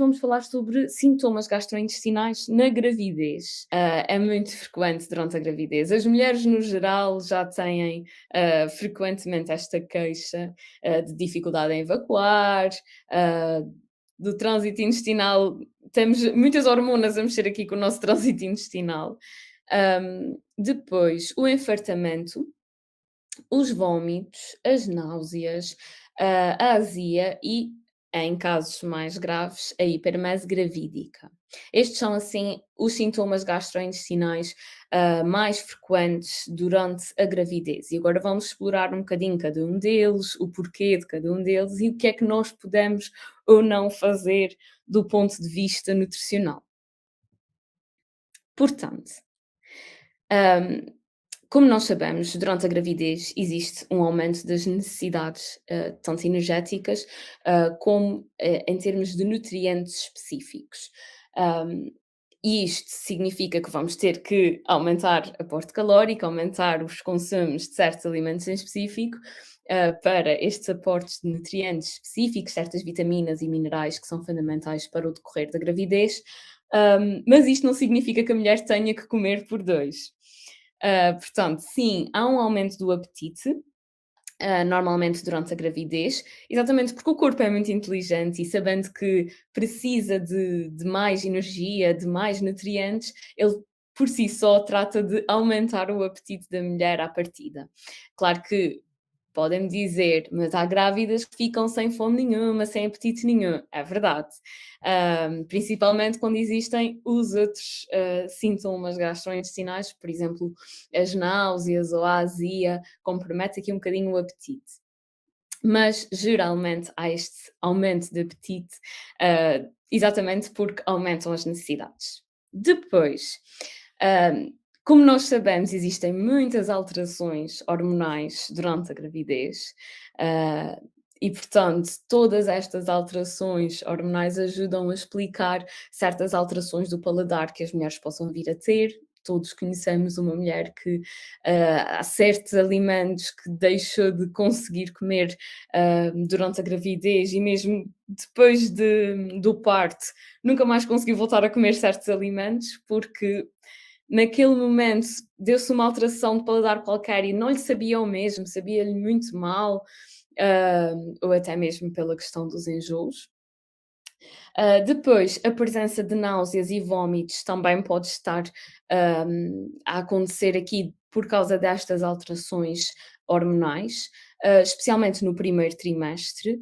vamos falar sobre sintomas gastrointestinais na gravidez. É muito frequente durante a gravidez. As mulheres, no geral, já têm frequentemente esta queixa de dificuldade em evacuar, ah, do trânsito intestinal. Temos muitas hormonas a mexer aqui com o nosso trânsito intestinal. Depois, o enfartamento, os vômitos, as náuseas, a azia e, em casos mais graves, a hipermese gravídica. Estes são, assim, os sintomas gastrointestinais, mais frequentes durante a gravidez. E agora vamos explorar um bocadinho cada um deles, o porquê de cada um deles e o que é que nós podemos ou não fazer do ponto de vista nutricional. Portanto, hum, como nós sabemos, durante a gravidez existe um aumento das necessidades, tanto energéticas, como, em termos de nutrientes específicos. Ahm, e isto significa que vamos ter que aumentar aporte calórico, aumentar os consumos de certos alimentos em específico, para estes aportes de nutrientes específicos, certas vitaminas e minerais que são fundamentais para o decorrer da gravidez. Mas isto não significa que a mulher tenha que comer por dois. Portanto, sim, há um aumento do apetite, normalmente durante a gravidez, exatamente porque o corpo é muito inteligente e sabendo que precisa de mais energia, de mais nutrientes, ele por si só trata de aumentar o apetite da mulher à partida. Claro que podem-me dizer, mas há grávidas que ficam sem fome nenhuma, sem apetite nenhum. É verdade. Principalmente quando existem os outros sintomas gastrointestinais, por exemplo, as náuseas ou a azia, compromete aqui um bocadinho o apetite. Mas geralmente há este aumento de apetite, exatamente porque aumentam as necessidades. Depois, hum, como nós sabemos, existem muitas alterações hormonais durante a gravidez, ah, e portanto, todas estas alterações hormonais ajudam a explicar certas alterações do paladar que as mulheres possam vir a ter. Todos conhecemos uma mulher que há certos alimentos que deixou de conseguir comer durante a gravidez e mesmo depois do parto, nunca mais conseguiu voltar a comer certos alimentos, porque naquele momento deu-se uma alteração de paladar qualquer e não lhe sabia o mesmo, sabia-lhe muito mal, ou até mesmo pela questão dos enjoos. Depois, a presença de náuseas e vómitos também pode estar a acontecer aqui por causa destas alterações hormonais, especialmente no primeiro trimestre.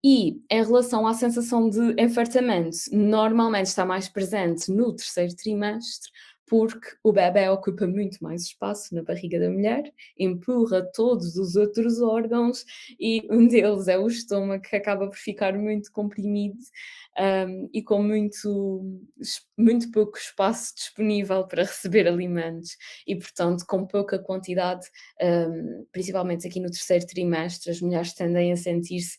E em relação à sensação de enfartamento, normalmente está mais presente no terceiro trimestre, porque o bebé ocupa muito mais espaço na barriga da mulher, empurra todos os outros órgãos e um deles é o estômago, que acaba por ficar muito comprimido e com muito pouco espaço disponível para receber alimentos e, portanto, com pouca quantidade, principalmente aqui no terceiro trimestre, as mulheres tendem a sentir-se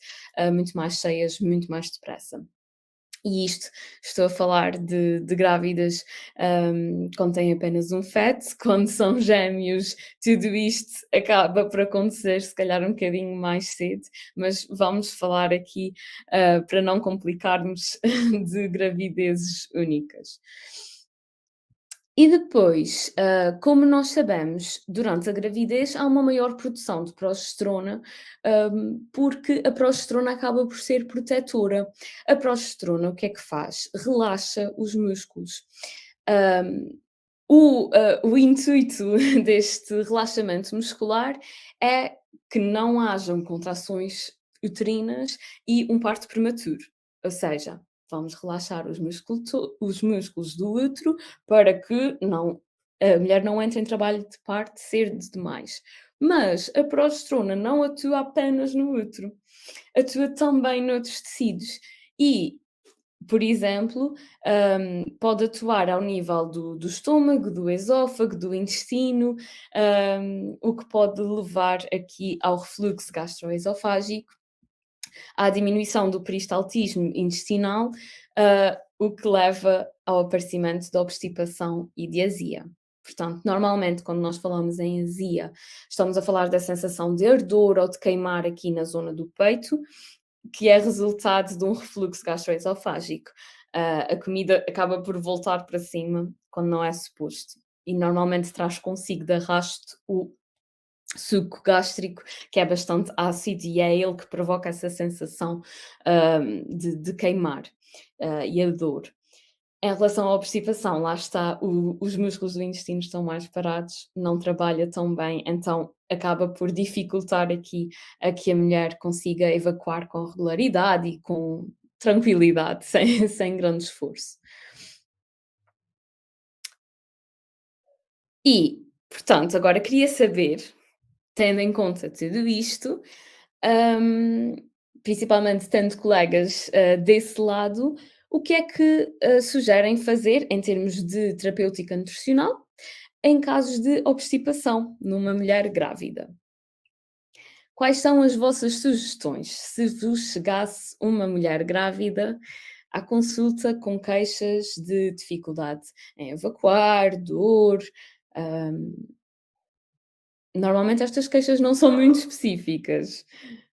muito mais cheias, muito mais depressa. E isto, estou a falar de grávidas, quando têm apenas um feto, quando são gêmeos, tudo isto acaba por acontecer se calhar um bocadinho mais cedo, mas vamos falar aqui, para não complicarmos, de gravidezes únicas. E depois, como nós sabemos, durante a gravidez há uma maior produção de progesterona, porque a progesterona acaba por ser protetora. A progesterona o que é que faz? Relaxa os músculos. Hum, o intuito deste relaxamento muscular é que não hajam contrações uterinas e um parto prematuro. Ou seja, vamos relaxar os músculos do útero para que a mulher não entre em trabalho de parto cedo demais. Mas a progesterona não atua apenas no útero, atua também noutros tecidos e, por exemplo, pode atuar ao nível do estômago, do esófago, do intestino, o que pode levar aqui ao refluxo gastroesofágico, à diminuição do peristaltismo intestinal, o que leva ao aparecimento de obstipação e de azia. Portanto, normalmente, quando nós falamos em azia, estamos a falar da sensação de ardor ou de queimar aqui na zona do peito, que é resultado de um refluxo gastroesofágico. a comida acaba por voltar para cima quando não é suposto. E normalmente traz consigo de arrasto o suco gástrico, que é bastante ácido e é ele que provoca essa sensação, de queimar, e a dor. Em relação à obstipação, lá está, os músculos do intestino estão mais parados, não trabalha tão bem, então acaba por dificultar aqui a que a mulher consiga evacuar com regularidade e com tranquilidade, sem grande esforço. E, portanto, agora queria saber, tendo em conta tudo isto, hum, principalmente tendo colegas, desse lado, o que é que, sugerem fazer em termos de terapêutica nutricional, em casos de obstipação numa mulher grávida? Quais são as vossas sugestões se vos chegasse uma mulher grávida à consulta com queixas de dificuldade em evacuar, dor, hum, normalmente estas queixas não são muito específicas.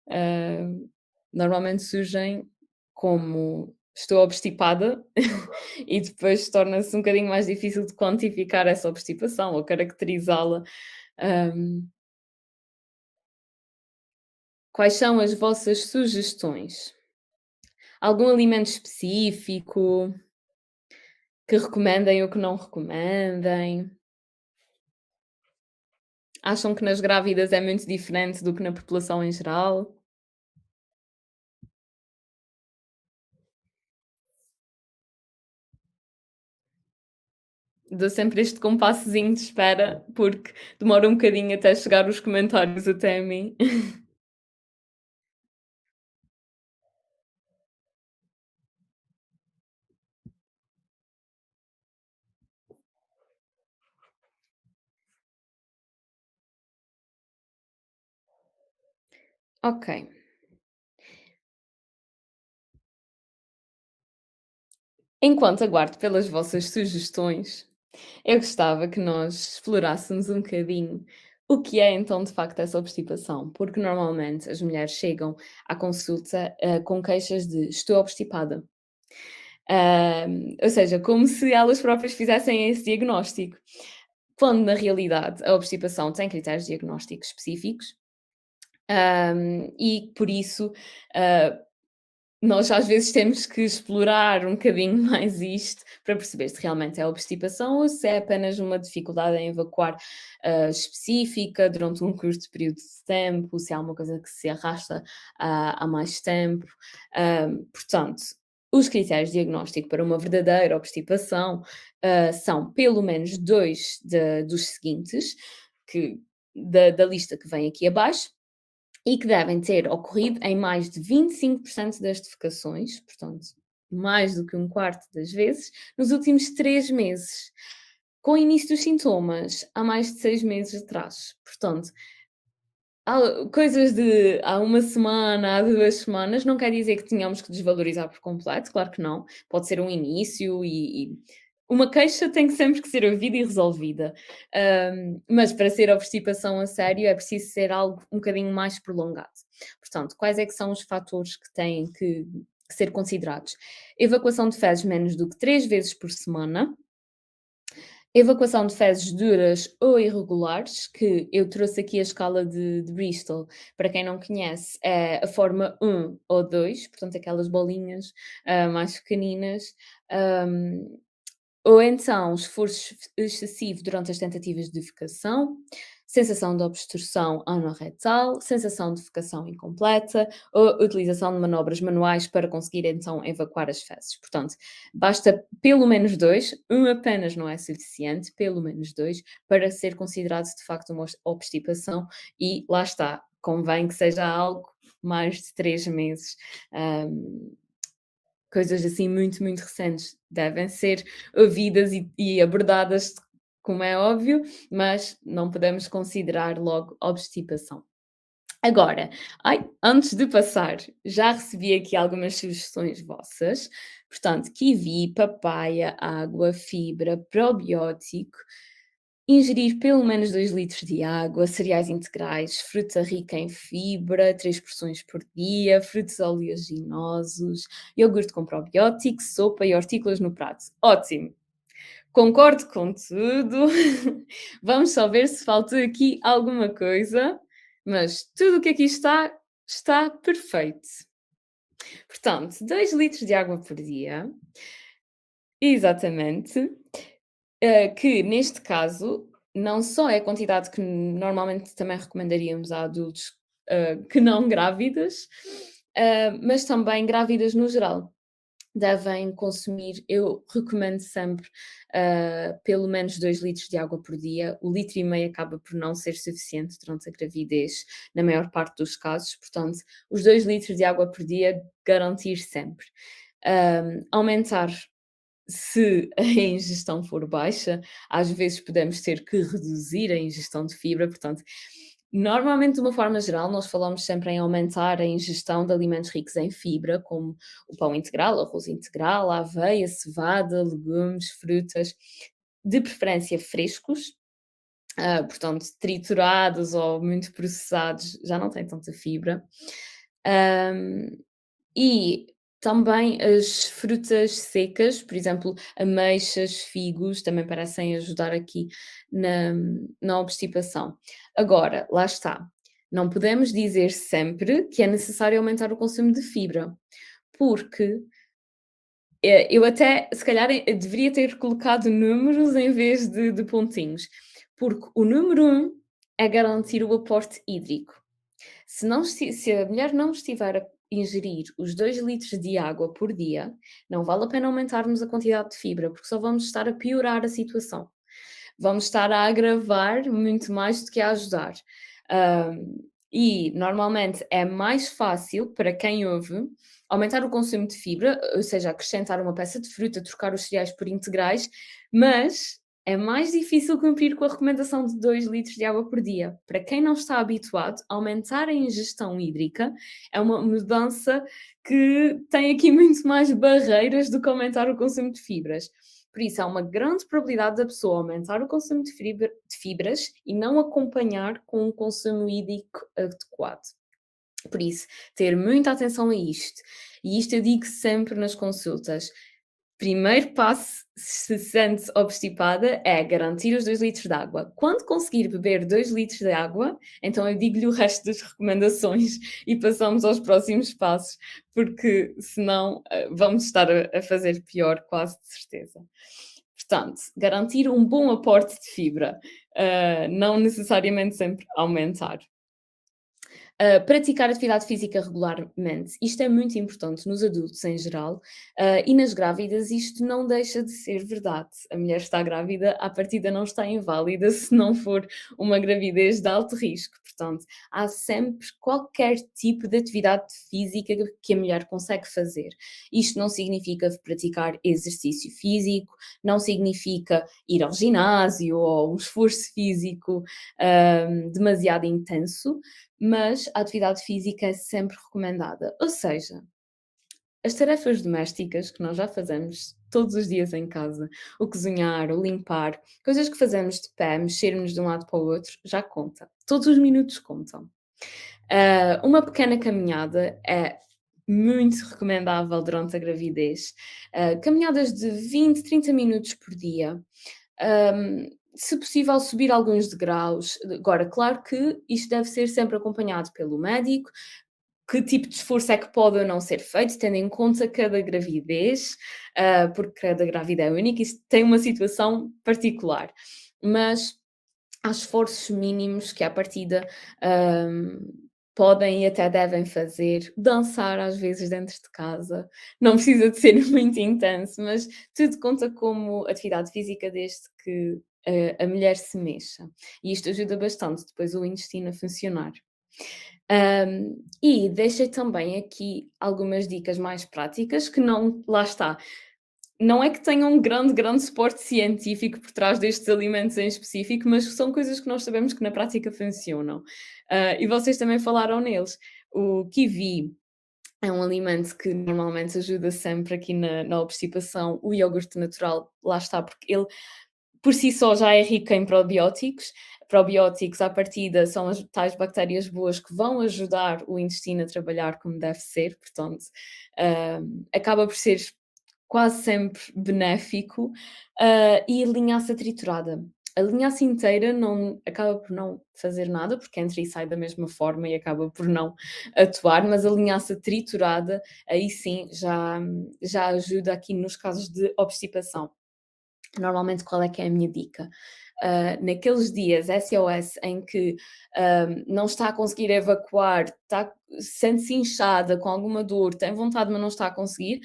Hã, Normalmente surgem como estou obstipada e depois torna-se um bocadinho mais difícil de quantificar essa obstipação ou caracterizá-la. Hã, Quais são as vossas sugestões? Algum alimento específico que recomendem ou que não recomendem? Acham que nas grávidas é muito diferente do que na população em geral? Dou sempre este compassozinho de espera, porque demora um bocadinho até chegar os comentários até a mim. Ok. Enquanto aguardo pelas vossas sugestões, eu gostava que nós explorássemos um bocadinho o que é então de facto essa obstipação, porque normalmente as mulheres chegam à consulta, com queixas de estou obstipada. Ou seja, como se elas próprias fizessem esse diagnóstico, quando na realidade a obstipação tem critérios diagnósticos específicos, e por isso, ah, nós às vezes temos que explorar um bocadinho mais isto para perceber se realmente é obstipação ou se é apenas uma dificuldade em evacuar, específica durante um curto período de tempo, se há uma coisa que se arrasta há mais tempo. Portanto, os critérios de diagnóstico para uma verdadeira obstipação, são pelo menos 2 dos seguintes, que da lista que vem aqui abaixo, e que devem ter ocorrido em mais de 25% das defecações, portanto, mais do que um quarto das vezes, nos últimos 3 meses, com o início dos sintomas há mais de 6 meses atrás. Portanto, há coisas de há uma semana, há 2 semanas, não quer dizer que tenhamos que desvalorizar por completo, claro que não. Pode ser um início e uma queixa tem que sempre que ser ouvida e resolvida. Mas para ser obstipação a sério é preciso ser algo um bocadinho mais prolongado. Portanto, quais é que são os fatores que têm que ser considerados? Evacuação de fezes menos do que 3 vezes por semana, evacuação de fezes duras ou irregulares, que eu trouxe aqui a escala de Bristol, para quem não conhece, é a forma 1 ou 2, portanto aquelas bolinhas, mais pequeninas, hum, ou então esforço excessivo durante as tentativas de defecação, sensação de obstrução anorretal, sensação de defecação incompleta ou utilização de manobras manuais para conseguir então evacuar as fezes. Portanto, basta pelo menos 2, um apenas não é suficiente, pelo menos 2, para ser considerado de facto uma obstipação e lá está, convém que seja algo mais de 3 meses. hum, Coisas assim muito, muito recentes devem ser ouvidas e abordadas, como é óbvio, mas não podemos considerar logo obstipação. Agora, antes de passar, já recebi aqui algumas sugestões vossas, portanto, kiwi, papaya, água, fibra, probiótico. Ingerir pelo menos 2 litros de água, cereais integrais, fruta rica em fibra, 3 porções por dia, frutos oleaginosos, iogurte com probiótico, sopa e hortícolas no prato. Ótimo! Concordo com tudo. Vamos só ver se falta aqui alguma coisa, mas tudo o que aqui está, está perfeito. Portanto, 2 litros de água por dia, exatamente, que neste caso não só é a quantidade que normalmente também recomendaríamos a adultos, que não grávidas, mas também grávidas no geral. Devem consumir, eu recomendo sempre, pelo menos 2 litros de água por dia. O litro e meio acaba por não ser suficiente durante a gravidez, na maior parte dos casos, portanto, os 2 litros de água por dia, garantir sempre. Aumentar se a ingestão for baixa, às vezes podemos ter que reduzir a ingestão de fibra, portanto, normalmente, de uma forma geral, nós falamos sempre em aumentar a ingestão de alimentos ricos em fibra, como o pão integral, arroz integral, a aveia, cevada, legumes, frutas, de preferência frescos, portanto, triturados ou muito processados já não têm tanta fibra. Ahm, e também as frutas secas, por exemplo, ameixas, figos, também parecem ajudar aqui na obstipação. Agora, lá está, não podemos dizer sempre que é necessário aumentar o consumo de fibra, porque, eu até se calhar, deveria ter colocado números em vez de pontinhos, porque o número um é garantir o aporte hídrico. Se a mulher não estiver a ingerir os 2 litros de água por dia, não vale a pena aumentarmos a quantidade de fibra, porque só vamos estar a piorar a situação. Vamos estar a agravar muito mais do que a ajudar. E normalmente é mais fácil para quem ouve aumentar o consumo de fibra, ou seja, acrescentar uma peça de fruta, trocar os cereais por integrais, mas é mais difícil cumprir com a recomendação de 2 litros de água por dia. Para quem não está habituado, aumentar a ingestão hídrica é uma mudança que tem aqui muito mais barreiras do que aumentar o consumo de fibras. Por isso, há uma grande probabilidade da pessoa aumentar o consumo de fibras e não acompanhar com um consumo hídrico adequado. Por isso, ter muita atenção a isto. E isto eu digo sempre nas consultas. Primeiro passo, se sente obstipada, é garantir os 2 litros de água. Quando conseguir beber 2 litros de água, então eu digo-lhe o resto das recomendações e passamos aos próximos passos, porque senão vamos estar a fazer pior, quase de certeza. Portanto, garantir um bom aporte de fibra, não necessariamente sempre aumentar. Praticar atividade física regularmente. Isto é muito importante nos adultos em geral, e nas grávidas isto não deixa de ser verdade. A mulher está grávida, à partida não está inválida se não for uma gravidez de alto risco. Portanto, há sempre qualquer tipo de atividade física que a mulher consegue fazer. Isto não significa praticar exercício físico, não significa ir ao ginásio ou um esforço físico, demasiado intenso, mas a atividade física é sempre recomendada. Ou seja, as tarefas domésticas que nós já fazemos todos os dias em casa, o cozinhar, o limpar, coisas que fazemos de pé, mexermos de um lado para o outro, já conta. Todos os minutos contam. Uma pequena caminhada é muito recomendável durante a gravidez. Caminhadas de 20, 30 minutos por dia. Se possível, subir alguns degraus. Agora, claro que isto deve ser sempre acompanhado pelo médico. Que tipo de esforço é que pode ou não ser feito, tendo em conta cada gravidez, porque cada grávida é única, isso tem uma situação particular. Mas há esforços mínimos que à partida, podem e até devem fazer. Dançar às vezes dentro de casa, não precisa de ser muito intenso, mas tudo conta como atividade física desde que, a mulher se mexa. E isto ajuda bastante depois o intestino a funcionar. E deixei também aqui algumas dicas mais práticas que não lá está, não é que tenham um grande, grande suporte científico por trás destes alimentos em específico, mas são coisas que nós sabemos que na prática funcionam. E vocês também falaram neles. O kiwi é um alimento que normalmente ajuda sempre aqui na obstipação. O iogurte natural, lá está, porque ele por si só já é rica em probióticos. Probióticos, à partida, são as tais bactérias boas que vão ajudar o intestino a trabalhar como deve ser, portanto, acaba por ser quase sempre benéfico, e linhaça triturada. A linhaça inteira não acaba por não fazer nada, porque entra e sai da mesma forma e acaba por não atuar, mas a linhaça triturada, aí sim já ajuda aqui nos casos de obstipação. Normalmente qual é que é a minha dica? Naqueles dias SOS em que, não está a conseguir evacuar, sente-se inchada, com alguma dor, tem vontade, mas não está a conseguir,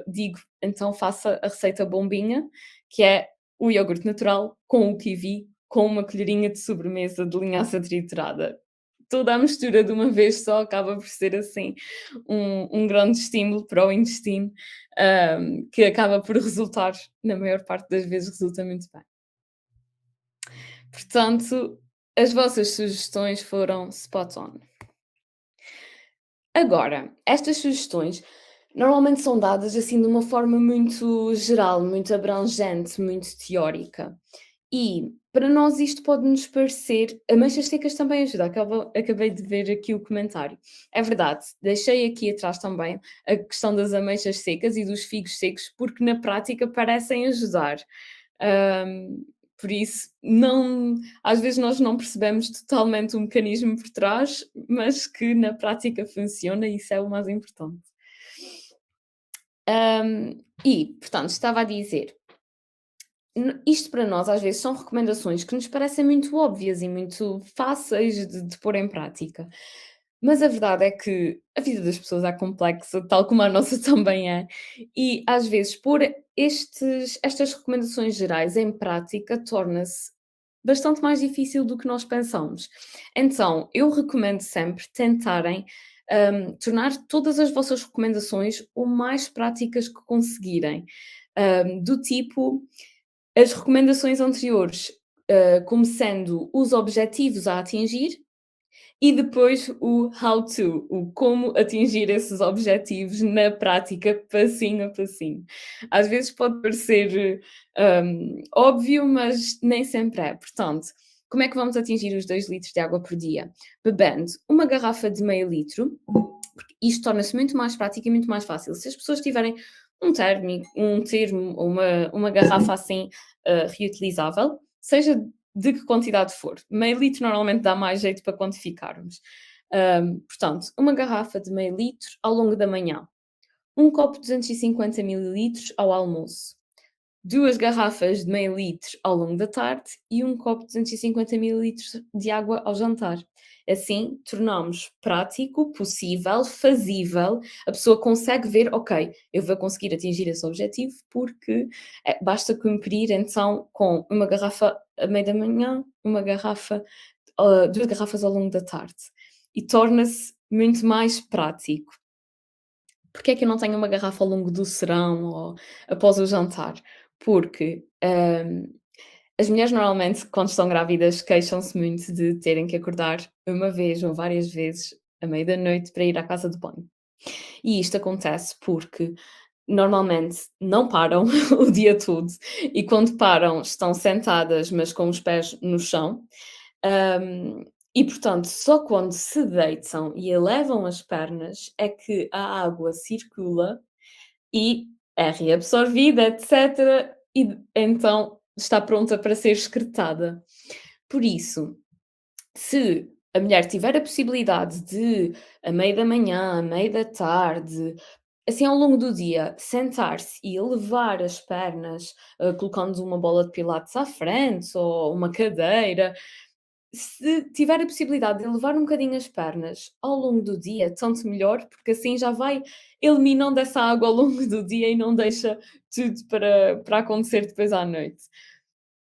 digo, então faça a receita bombinha, que é o iogurte natural com o kiwi, com uma colherinha de sobremesa de linhaça triturada. Toda a mistura de uma vez só acaba por ser assim um grande estímulo para o intestino, que acaba por resultar, na maior parte das vezes, resulta muito bem. Portanto, as vossas sugestões foram spot on. Agora, estas sugestões normalmente são dadas assim de uma forma muito geral, muito abrangente, muito teórica. E para nós isto pode-nos parecer. Ameixas secas também ajuda, acabei de ver aqui o comentário. É verdade, deixei aqui atrás também a questão das ameixas secas e dos figos secos, porque na prática parecem ajudar. Hum, por isso, não, às vezes nós não percebemos totalmente o mecanismo por trás, mas que na prática funciona e isso é o mais importante. Portanto, estava a dizer, isto para nós às vezes são recomendações que nos parecem muito óbvias e muito fáceis de pôr em prática. Mas a verdade é que a vida das pessoas é complexa, tal como a nossa também é, e às vezes pôr estas recomendações gerais em prática torna-se bastante mais difícil do que nós pensamos. Então, eu recomendo sempre tentarem tornar todas as vossas recomendações o mais práticas que conseguirem. Do tipo, as recomendações anteriores, como sendo os objetivos a atingir e depois o how to, o como atingir esses objetivos na prática, passinho a passinho. Às vezes pode parecer, óbvio, mas nem sempre é. Portanto, como é que vamos atingir os 2 litros de água por dia? Bebendo uma garrafa de meio litro, porque isto torna-se muito mais prático e muito mais fácil. Se as pessoas tiverem um termo ou uma garrafa assim, reutilizável, seja de que quantidade for. Meio litro normalmente dá mais jeito para quantificarmos. Portanto, uma garrafa de meio litro ao longo da manhã, um copo de 250 mililitros ao almoço, 2 garrafas de meio litro ao longo da tarde e um copo de 250 mililitros de água ao jantar. Assim, tornamos prático, possível, fazível, a pessoa consegue ver: "Ok, eu vou conseguir atingir esse objetivo porque, basta cumprir então com uma garrafa a meio da manhã, uma garrafa 2 garrafas ao longo da tarde", e torna-se muito mais prático. Porque é que eu não tenho uma garrafa ao longo do serão ou após o jantar? Porque, as mulheres normalmente quando estão grávidas queixam-se muito de terem que acordar uma vez ou várias vezes à meia da noite para ir à casa de banho. E isto acontece porque normalmente não param o dia todo e quando param estão sentadas, mas com os pés no chão. Hum, e portanto, só quando se deitam e elevam as pernas é que a água circula e é reabsorvida, etcétera, e então está pronta para ser excretada. Por isso, se a mulher tiver a possibilidade de, a meio da manhã, a meio da tarde, assim ao longo do dia, sentar-se e elevar as pernas, colocando uma bola de pilates à frente ou uma cadeira, se tiver a possibilidade de elevar um bocadinho as pernas ao longo do dia, tanto melhor, porque assim já vai eliminando essa água ao longo do dia e não deixa tudo para acontecer depois à noite.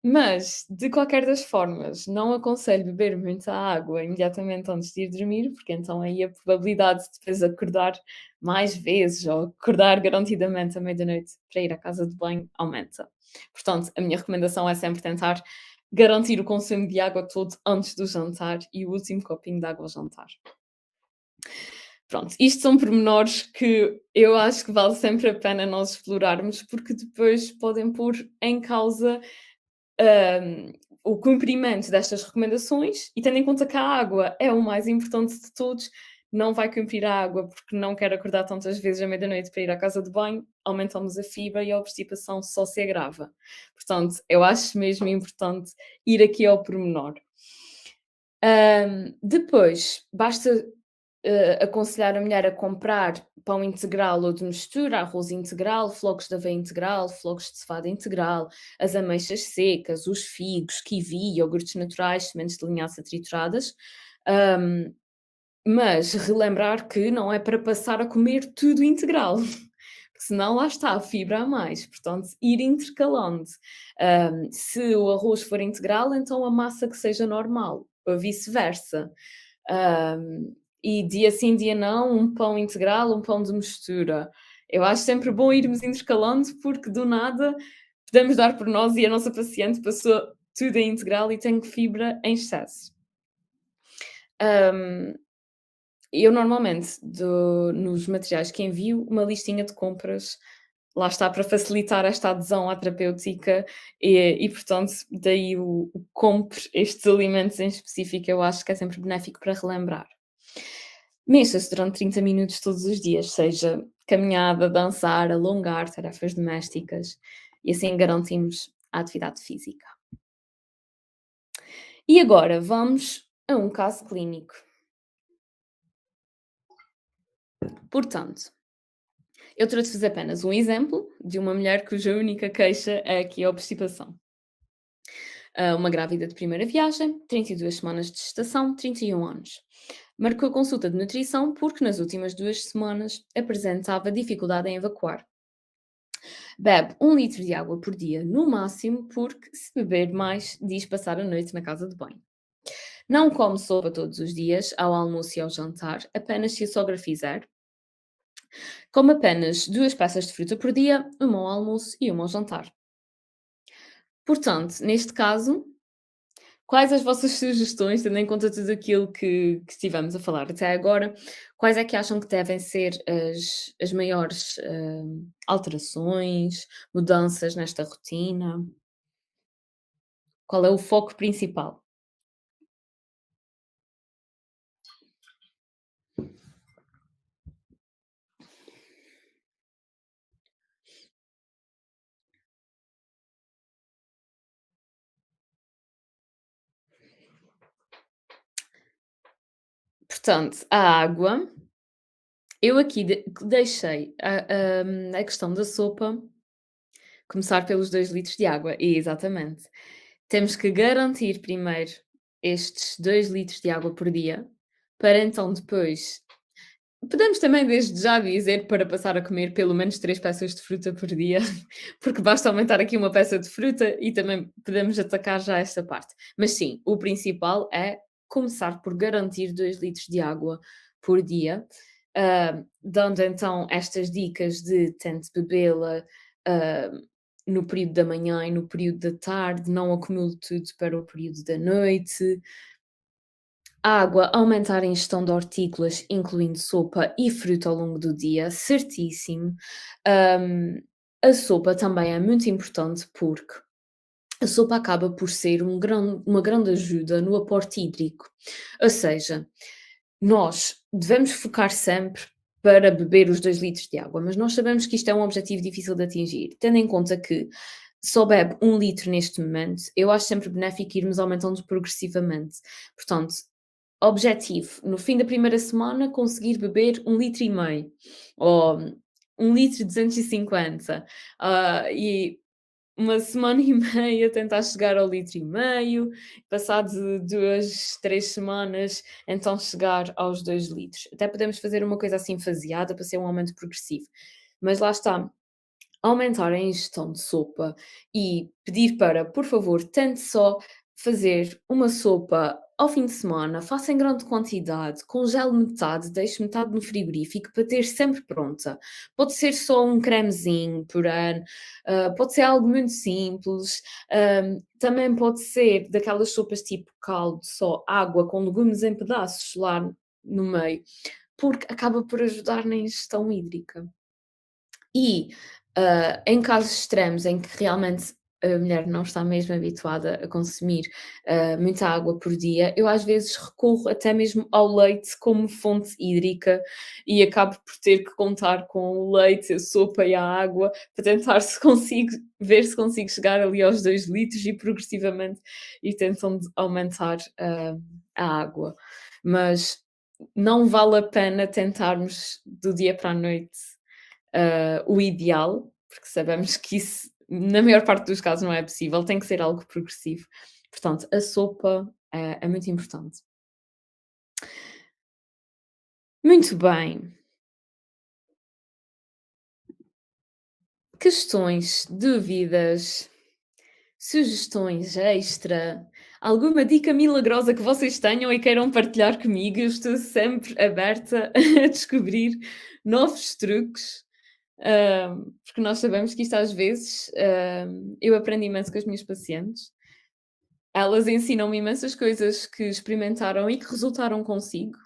Mas, de qualquer das formas, não aconselho beber muita água imediatamente antes de ir dormir, porque então aí a probabilidade de depois acordar mais vezes ou acordar garantidamente à meia-noite para ir à casa de banho aumenta. Portanto, a minha recomendação é sempre tentar garantir o consumo de água todo antes do jantar e o último copinho de água ao jantar. Pronto, isto são pormenores que eu acho que vale sempre a pena nós explorarmos, porque depois podem pôr em causa hum, o cumprimento destas recomendações e tendo em conta que a água é o mais importante de todos, não vai cumprir a água porque não quer acordar tantas vezes à meia-noite para ir à casa de banho, aumentamos a fibra e a obstipação só se agrava. Portanto, eu acho mesmo importante ir aqui ao pormenor. Depois, basta, aconselhar a mulher a comprar pão integral ou de mistura, arroz integral, flocos de aveia integral, flocos de cevada integral, as ameixas secas, os figos, kiwi, iogurtes naturais, sementes de linhaça trituradas. Hum, mas relembrar que não é para passar a comer tudo integral, porque senão lá está, a fibra a mais, portanto, ir intercalando. Se o arroz for integral, então a massa que seja normal, ou vice-versa. Hum, e dia sim, dia não, um pão integral, um pão de mistura. Eu acho sempre bom irmos intercalando, porque do nada podemos dar por nós e a nossa paciente passou tudo em integral e tem fibra em excesso. Hum, eu normalmente nos materiais que envio uma listinha de compras, lá está, para facilitar esta adesão à terapêutica e portanto, daí o compre estes alimentos em específico, eu acho que é sempre benéfico para relembrar. Mexa-se durante 30 minutos todos os dias, seja caminhada, dançar, alongar, tarefas domésticas, e assim garantimos a atividade física. E agora vamos a um caso clínico. Portanto, eu trouxe-vos apenas um exemplo de uma mulher cuja única queixa é aqui a obstipação. Uma grávida de primeira viagem, 32 semanas de gestação, 31 anos. Marcou consulta de nutrição porque nas últimas 2 semanas apresentava dificuldade em evacuar. Bebe 1 litro de água por dia no máximo porque se beber mais diz passar a noite na casa de banho. Não come sopa todos os dias, ao almoço e ao jantar, apenas se a sogra fizer. Come apenas 2 peças de fruta por dia, uma ao almoço e uma ao jantar. Portanto, neste caso, quais as vossas sugestões, tendo em conta tudo aquilo que estivemos a falar até agora, quais é que acham que devem ser as maiores, alterações, mudanças nesta rotina? Qual é o foco principal? Portanto, a água, eu aqui deixei a questão da sopa começar pelos 2 litros de água, exatamente. Temos que garantir primeiro estes 2 litros de água por dia, para então depois podemos também desde já dizer para passar a comer pelo menos 3 peças de fruta por dia, porque basta aumentar aqui uma peça de fruta e também podemos atacar já esta parte. Mas sim, o principal é começar por garantir 2 litros de água por dia, dando então estas dicas de tente bebê-la, hã, no período da manhã e no período da tarde, não acumule tudo para o período da noite. Água, aumentar a ingestão de hortícolas, incluindo sopa e fruta ao longo do dia, certíssimo. Hum, a sopa também é muito importante porque a sopa acaba por ser uma grande ajuda no aporte hídrico. Ou seja, nós devemos focar sempre para beber os 2 litros de água, mas nós sabemos que isto é um objetivo difícil de atingir, tendo em conta que só bebe 1 litro neste momento, eu acho sempre benéfico irmos aumentando progressivamente. Portanto, objetivo, no fim da primeira semana conseguir beber 1,5 litro ou 1,250 litro, e uma semana e meia tentar chegar ao 1,5 litro, passado 2, 3 semanas, então chegar aos 2 litros. Até podemos fazer uma coisa assim faseada para ser um aumento progressivo. Mas lá está, aumentar a ingestão de sopa e pedir para, por favor, tente só fazer uma sopa ao fim de semana, faça em grande quantidade, congele metade, deixe metade no frigorífico para ter sempre pronta. Pode ser só um cremezinho por ano, pode ser algo muito simples, também pode ser daquelas sopas tipo caldo, só água com legumes em pedaços lá no meio, porque acaba por ajudar na ingestão hídrica. E, em casos extremos em que realmente a mulher não está mesmo habituada a consumir, muita água por dia, eu às vezes recorro até mesmo ao leite como fonte hídrica e acabo por ter que contar com o leite, a sopa e a água para tentar se consigo ver se consigo chegar ali aos 2 litros e progressivamente ir tentando aumentar, a água. Mas não vale a pena tentarmos do dia para a noite, o ideal, porque sabemos que isso, na maior parte dos casos, não é possível, tem que ser algo progressivo. Portanto, a sopa é muito importante. Muito bem. Questões, dúvidas, sugestões extra, alguma dica milagrosa que vocês tenham e queiram partilhar comigo, eu estou sempre aberta a descobrir novos truques. Porque nós sabemos que isto às vezes, eu aprendi imenso com as minhas pacientes. Elas ensinam-me imensas coisas que experimentaram e que resultaram consigo,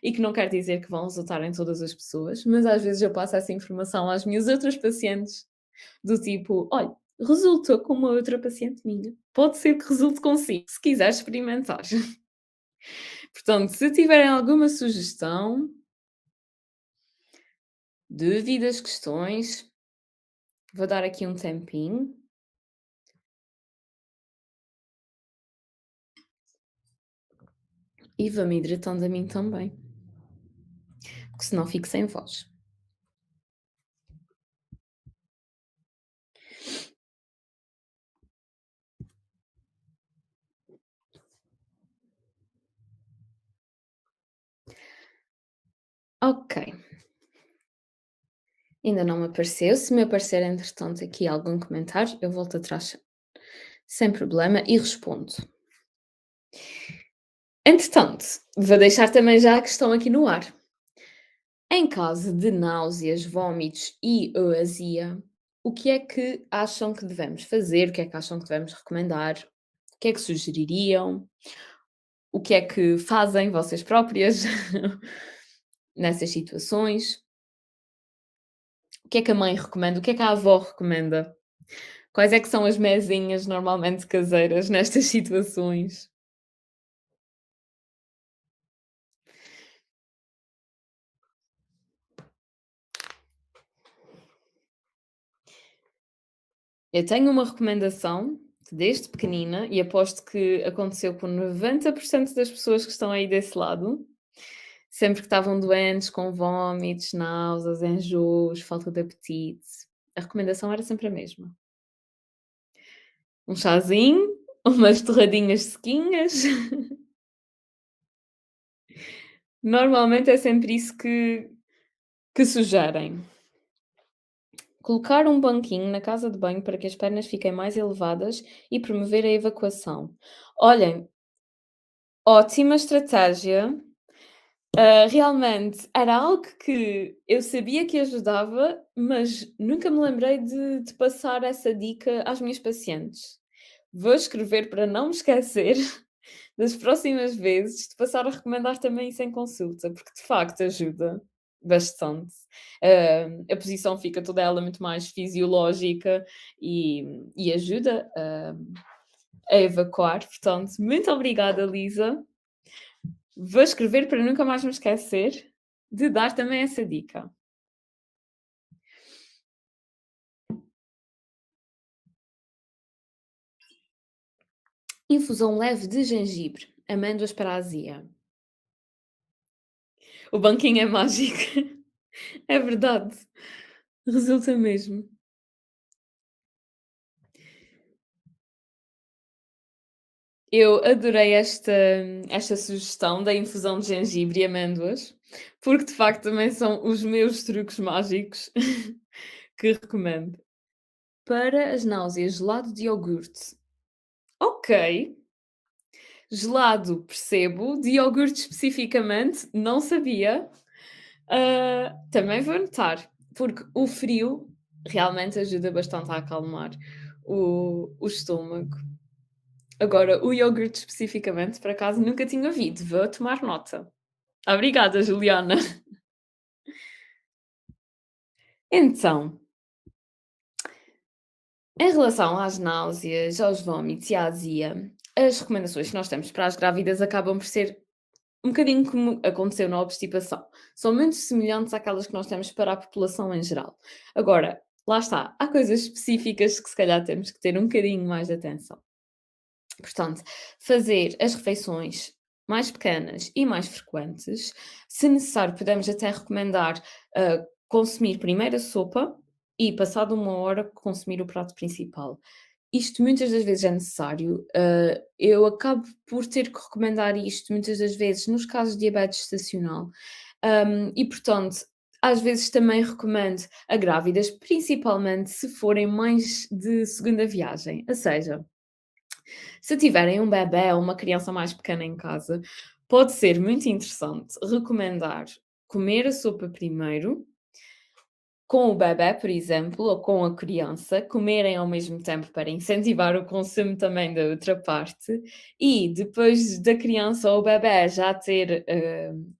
e que não quer dizer que vão resultar em todas as pessoas, mas às vezes eu passo essa informação às minhas outras pacientes, do tipo: "Olha, resultou com uma outra paciente minha, pode ser que resulte consigo, se quiser experimentar". Portanto, se tiverem alguma sugestão, dúvidas, questões, vou dar aqui um tempinho e vou-me hidratando a mim também, porque senão fico sem voz. Ok, ainda não me apareceu. Se me aparecer, entretanto, aqui algum comentário, eu volto atrás sem problema e respondo. Entretanto, vou deixar também já a questão aqui no ar. Em caso de náuseas, vômitos e ou azia, o que é que acham que devemos fazer? O que é que acham que devemos recomendar? O que é que sugeririam? O que é que fazem vocês próprias nessas situações? O que é que a mãe recomenda? O que é que a avó recomenda? Quais é que são as mezinhas normalmente caseiras nestas situações? Eu tenho uma recomendação desde pequenina e aposto que aconteceu com 90% das pessoas que estão aí desse lado, sempre que estavam doentes, com vômitos, náuseas, enjoos, falta de apetite, a recomendação era sempre a mesma: um chazinho, umas torradinhas sequinhas. Normalmente é sempre isso que sugerem. Colocar um banquinho na casa de banho para que as pernas fiquem mais elevadas e promover a evacuação. Olhem, ótima estratégia. Realmente era algo que eu sabia que ajudava, mas nunca me lembrei de passar essa dica às minhas pacientes. Vou escrever para não me esquecer das próximas vezes de passar a recomendar também isso em consulta, porque de facto ajuda bastante. A posição fica toda ela muito mais fisiológica e ajuda a evacuar. Portanto, muito obrigada, Lisa. Vou escrever para nunca mais me esquecer de dar também essa dica. Infusão leve de gengibre, amêndoas para a azia. O banquinho é mágico. É verdade, resulta mesmo. Eu adorei esta sugestão da infusão de gengibre e amêndoas, porque de facto também são os meus truques mágicos que recomendo. Para as náuseas, gelado de iogurte. Ok, gelado percebo, de iogurte especificamente, não sabia. Também vou anotar, porque o frio realmente ajuda bastante a acalmar o estômago. Agora, o iogurte especificamente, por acaso nunca tinha ouvido, vou tomar nota. Obrigada, Juliana. Então, Em relação às náuseas, aos vómitos e à azia, as recomendações que nós temos para as grávidas acabam por ser um bocadinho como aconteceu na obstipação. São muito semelhantes àquelas que nós temos para a população em geral. Agora, lá está, há coisas específicas que se calhar temos que ter um bocadinho mais de atenção. Portanto, fazer as refeições mais pequenas e mais frequentes. Se necessário, podemos até recomendar, consumir primeiro a sopa e, passado uma hora, consumir o prato principal. Isto muitas das vezes é necessário. Eu acabo por ter que recomendar isto muitas das vezes nos casos de diabetes estacional. E, portanto, às vezes também recomendo a grávidas, principalmente se forem mães de segunda viagem. Ou seja, se tiverem um bebé ou uma criança mais pequena em casa, pode ser muito interessante recomendar comer a sopa primeiro, com o bebé, por exemplo, ou com a criança, comerem ao mesmo tempo para incentivar o consumo também da outra parte, e depois da criança ou o bebé já ter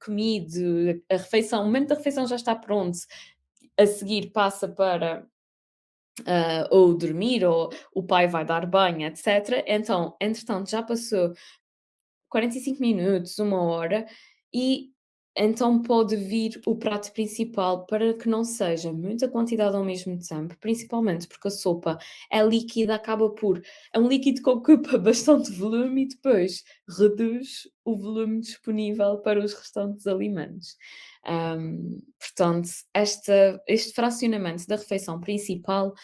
comido a refeição, o momento da refeição já está pronto, a seguir passa para ou dormir, ou o pai vai dar banho, etc. Então, entretanto, já passou 45 minutos, uma hora, e então pode vir o prato principal para que não seja muita quantidade ao mesmo tempo, principalmente porque a sopa é líquida, acaba por é um líquido que ocupa bastante volume e depois reduz o volume disponível para os restantes alimentos. Portanto, este fracionamento da refeição principal,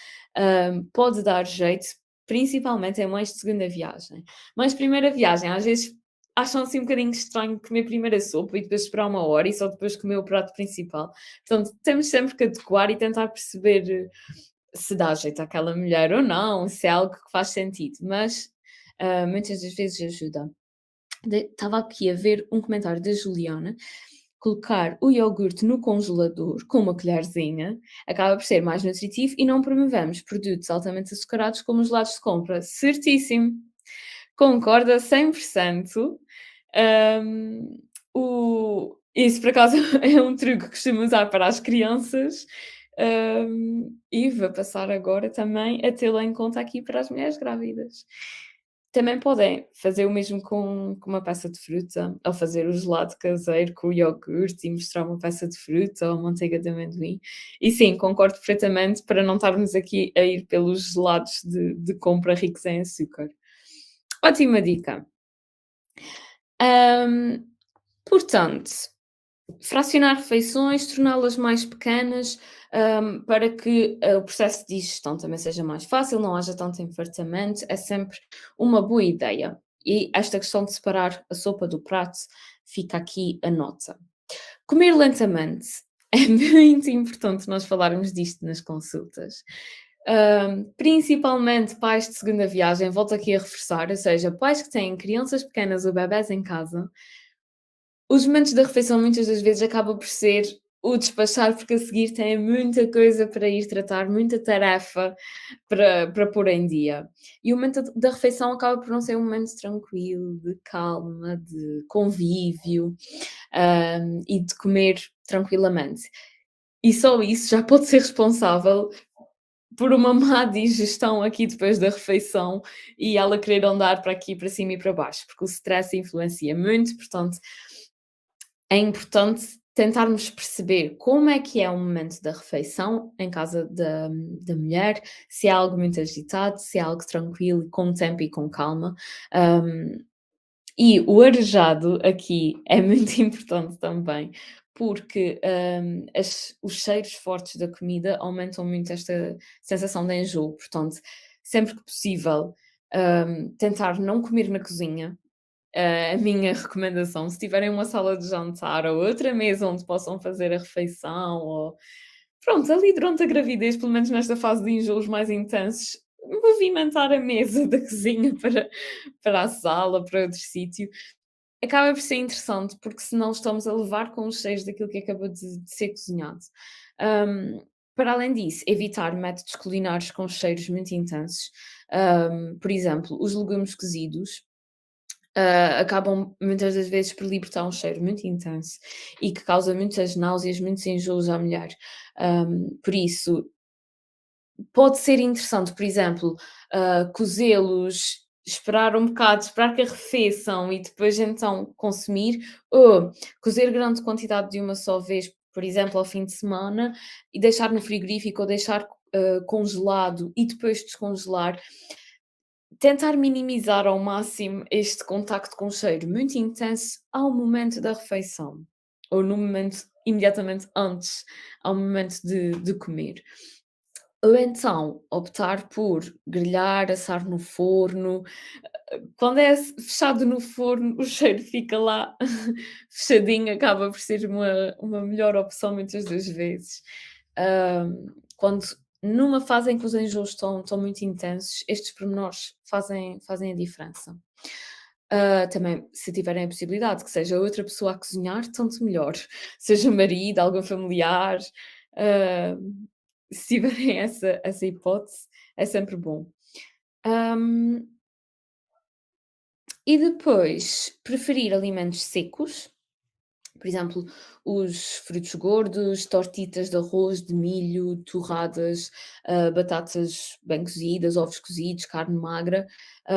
pode dar jeito, principalmente em mães de segunda viagem. Mães de primeira viagem, às vezes acham assim um bocadinho estranho comer primeiro a sopa e depois esperar uma hora e só depois comer o prato principal. Portanto, temos sempre que adequar e tentar perceber se dá jeito àquela mulher ou não, se é algo que faz sentido, mas muitas das vezes ajuda. Estava aqui a ver um comentário da Juliana. Colocar o iogurte no congelador com uma colherzinha acaba por ser mais nutritivo e não promovemos produtos altamente açucarados como os lados de compra. Certíssimo! Concordo a 100%. Hum, isso por acaso é um truque que costumo usar para as crianças, e vou passar agora também a tê-lo em conta aqui para as mulheres grávidas. Também podem fazer o mesmo com uma peça de fruta, ou fazer o gelado caseiro com o iogurte e misturar uma peça de fruta ou manteiga de amendoim. E sim, concordo perfeitamente para não estarmos aqui a ir pelos gelados de compra ricos em açúcar. Ótima dica. Hum, Portanto, fracionar refeições, torná-las mais pequenas, para que, o processo de digestão também seja mais fácil, não haja tanto enfartamento, é sempre uma boa ideia. E esta questão de separar a sopa do prato, fica aqui a nota. Comer lentamente, é muito importante nós falarmos disto nas consultas. Principalmente pais de segunda viagem, volto aqui a reforçar, ou seja, pais que têm crianças pequenas ou bebés em casa, os momentos da refeição muitas das vezes acaba por ser o despachar, porque a seguir têm muita coisa para ir tratar, muita tarefa para pôr em dia. E o momento da refeição acaba por não ser um momento tranquilo, de calma, de convívio, e de comer tranquilamente. E só isso já pode ser responsável por uma má digestão aqui depois da refeição e ela querer andar para aqui, para cima e para baixo, porque o stress influencia muito, portanto, é importante tentarmos perceber como é que é o momento da refeição em casa da mulher, se é algo muito agitado, se é algo tranquilo, com tempo e com calma. Hum, e o arejado aqui é muito importante também, porque, os cheiros fortes da comida aumentam muito esta sensação de enjoo, portanto, sempre que possível, tentar não comer na cozinha. A minha recomendação, se tiverem uma sala de jantar ou outra mesa onde possam fazer a refeição ou pronto, ali durante a gravidez, pelo menos nesta fase de enjoos mais intensos, movimentar a mesa da cozinha para a sala, para outro sítio, acaba por ser interessante, porque senão estamos a levar com os cheiros daquilo que acabou de ser cozinhado. Hum, para além disso, evitar métodos culinários com cheiros muito intensos. Por exemplo, os legumes cozidos, acabam muitas das vezes por libertar um cheiro muito intenso e que causa muitas náuseas, muitos enjoos à mulher. Por isso, pode ser interessante, por exemplo, cozê-los, esperar um bocado, esperar que arrefeçam e depois então consumir, ou cozer grande quantidade de uma só vez, por exemplo, ao fim de semana, e deixar no frigorífico ou deixar, congelado e depois descongelar. Tentar minimizar ao máximo este contacto com o cheiro muito intenso ao momento da refeição, ou no momento imediatamente antes, ao momento de comer. Ou então optar por grelhar, assar no forno. Quando é fechado no forno, o cheiro fica lá fechadinho, acaba por ser uma melhor opção muitas das vezes. Quando numa fase em que os enjoos estão muito intensos, estes pormenores fazem a diferença. Também, se tiverem a possibilidade que seja outra pessoa a cozinhar, tanto melhor. Seja marido, algum familiar, hã, se tiverem essa hipótese, é sempre bom. Hum, e depois, preferir alimentos secos, por exemplo, os frutos gordos, tortitas de arroz, de milho, torradas, batatas bem cozidas, ovos cozidos, carne magra,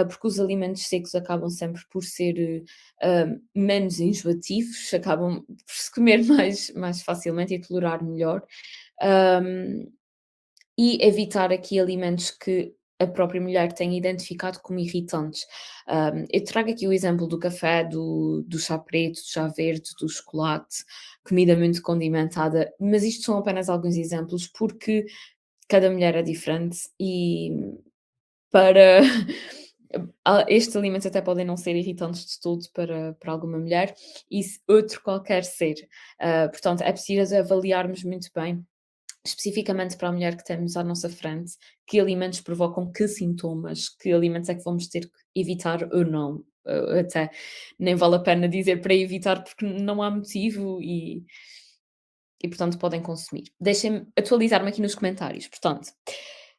porque os alimentos secos acabam sempre por ser menos enjoativos, acabam por se comer mais facilmente e tolerar melhor. Hum, e evitar aqui alimentos que a própria mulher tenha identificado como irritantes. Eu trago aqui o exemplo do café, do chá preto, do chá verde, do chocolate, comida muito condimentada, mas isto são apenas alguns exemplos, porque cada mulher é diferente e para estes alimentos até podem não ser irritantes de todo para alguma mulher e outro qualquer ser. Portanto, é preciso avaliarmos muito bem especificamente para a mulher que temos à nossa frente, que alimentos provocam que sintomas, que alimentos é que vamos ter que evitar ou não. Até nem vale a pena dizer para evitar porque não há motivo e portanto podem consumir. Deixem-me atualizar-me aqui nos comentários. Portanto,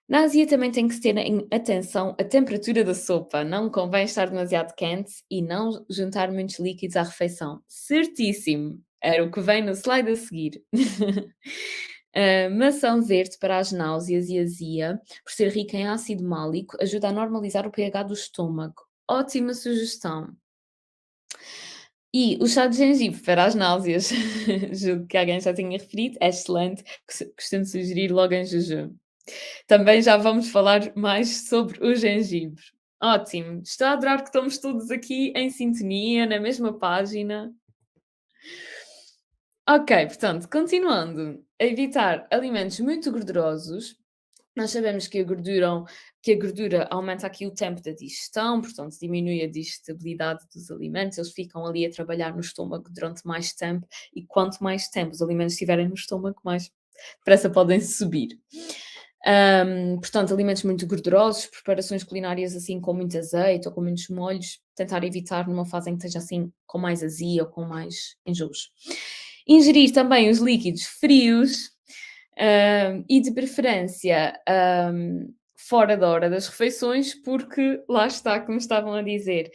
na Ásia também tem que se ter em atenção a temperatura da sopa. Não convém estar demasiado quente e não juntar muitos líquidos à refeição. Certíssimo! Era o que vem no slide a seguir. Maçã verde para as náuseas e azia, por ser rica em ácido málico, ajuda a normalizar o pH do estômago. Ótima sugestão. E o chá de gengibre para as náuseas, julgo que alguém já tinha referido, é excelente, costumo sugerir logo em jejum. Também já vamos falar mais sobre o gengibre. Ótimo, estou a adorar que estamos todos aqui em sintonia, na mesma página. Ok, portanto, continuando, a evitar alimentos muito gordurosos. Nós sabemos que a gordura aumenta aqui o tempo da digestão, portanto, diminui a digestibilidade dos alimentos, eles ficam ali a trabalhar no estômago durante mais tempo, e quanto mais tempo os alimentos estiverem no estômago, mais depressa podem subir. Portanto, alimentos muito gordurosos, preparações culinárias assim com muito azeite ou com muitos molhos, tentar evitar numa fase em que esteja assim com mais azia ou com mais enjoos. Ingerir também os líquidos frios, e de preferência, fora da hora das refeições, porque lá está, como estavam a dizer,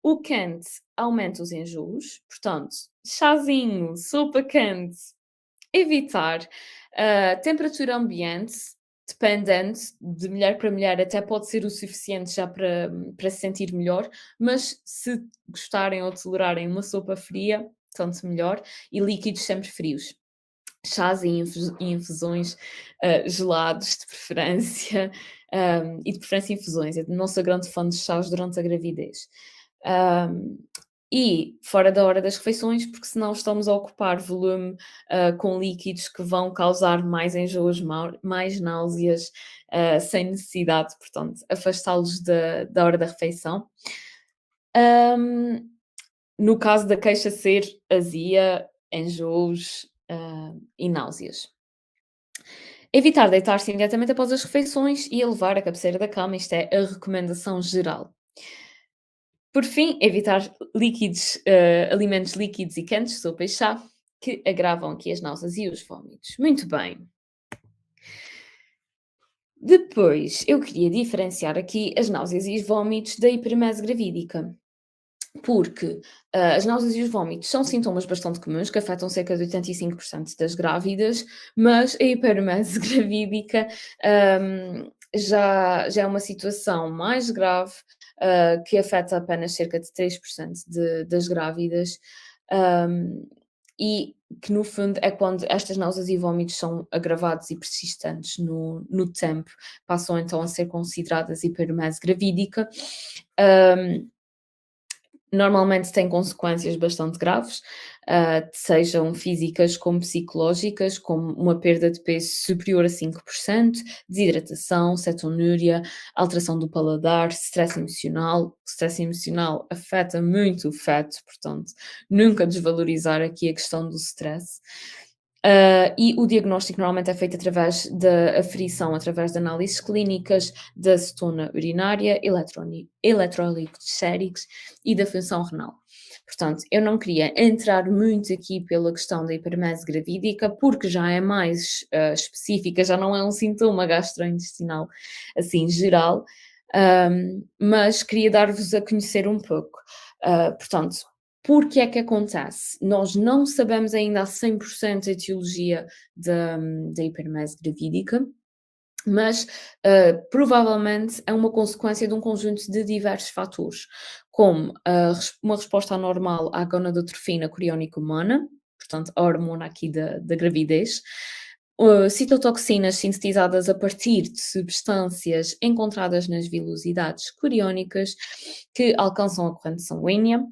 o quente aumenta os enjoos, portanto, chazinho, sopa quente, evitar. Temperatura ambiente, dependendo de mulher para mulher, até pode ser o suficiente já para se sentir melhor, mas se gostarem ou tolerarem uma sopa fria, tanto melhor, e líquidos sempre frios. Chás e infusões, gelados de preferência, e de preferência infusões. Eu não sou grande fã de chás durante a gravidez. Hum, e fora da hora das refeições, porque senão estamos a ocupar volume, com líquidos que vão causar mais enjoos, mais náuseas, sem necessidade, portanto, afastá-los da hora da refeição. Hum, no caso da queixa ser azia, enjoos, e náuseas. Evitar deitar-se imediatamente após as refeições e elevar a cabeceira da cama, isto é a recomendação geral. Por fim, evitar alimentos líquidos e quentes, sopa e chá, que agravam aqui as náuseas e os vómitos. Muito bem. Depois, eu queria diferenciar aqui as náuseas e os vómitos da hipermese gravídica. Porque, as náuseas e os vómitos são sintomas bastante comuns que afetam cerca de 85% das grávidas, mas a hiperemese gravídica, já é uma situação mais grave, que afeta apenas cerca de 3% das grávidas, hum, e que no fundo é quando estas náuseas e vómitos são agravados e persistentes no tempo, passam então a ser consideradas hiperemese gravídica. Hum, Normalmente tem consequências bastante graves, sejam físicas como psicológicas, como uma perda de peso superior a 5%, desidratação, cetonúria, alteração do paladar, stress emocional. O stress emocional afeta muito o feto, portanto, nunca desvalorizar aqui a questão do stress. E o diagnóstico normalmente é feito através da aferição, através de análises clínicas, da cetona urinária, eletrólitos séricos e da função renal. Portanto, eu não queria entrar muito aqui pela questão da hipermese gravídica, porque já é mais específica, já não é um sintoma gastrointestinal assim geral, mas queria dar-vos a conhecer um pouco. Portanto, porque é que acontece? Nós não sabemos ainda a 100% a etiologia da hipermese gravídica, mas provavelmente é uma consequência de um conjunto de diversos fatores, como uma resposta anormal à gonadotrofina coriónica humana, portanto, a hormona aqui da gravidez, citotoxinas sintetizadas a partir de substâncias encontradas nas vilosidades coriónicas que alcançam a corrente sanguínea.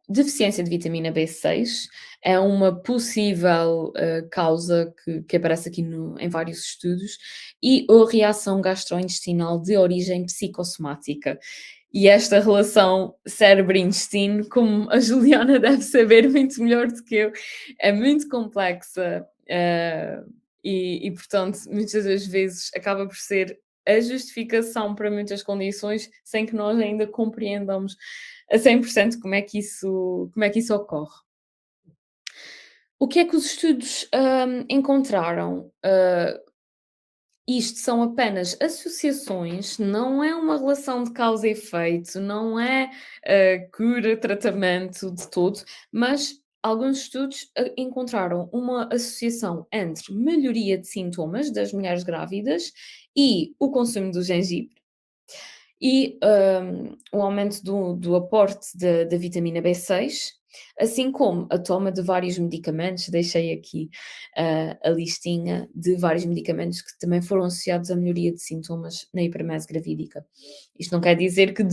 Deficiência de vitamina B6 é uma possível, causa que aparece aqui em vários estudos, e ou reação gastrointestinal de origem psicossomática. E esta relação cérebro-intestino, como a Juliana deve saber muito melhor do que eu, é muito complexa, portanto, muitas das vezes acaba por ser a justificação para muitas condições, sem que nós ainda compreendamos a 100% como é que isso ocorre. O que é que os estudos, encontraram? Isto são apenas associações, não é uma relação de causa e efeito, não é, cura, tratamento de todo, mas alguns estudos, encontraram uma associação entre melhoria de sintomas das mulheres grávidas e o consumo do gengibre. E, o aumento do aporte da vitamina B6, assim como a toma de vários medicamentos, deixei aqui, a listinha de vários medicamentos que também foram associados à melhoria de sintomas na hipermese gravídica. Isto não quer dizer que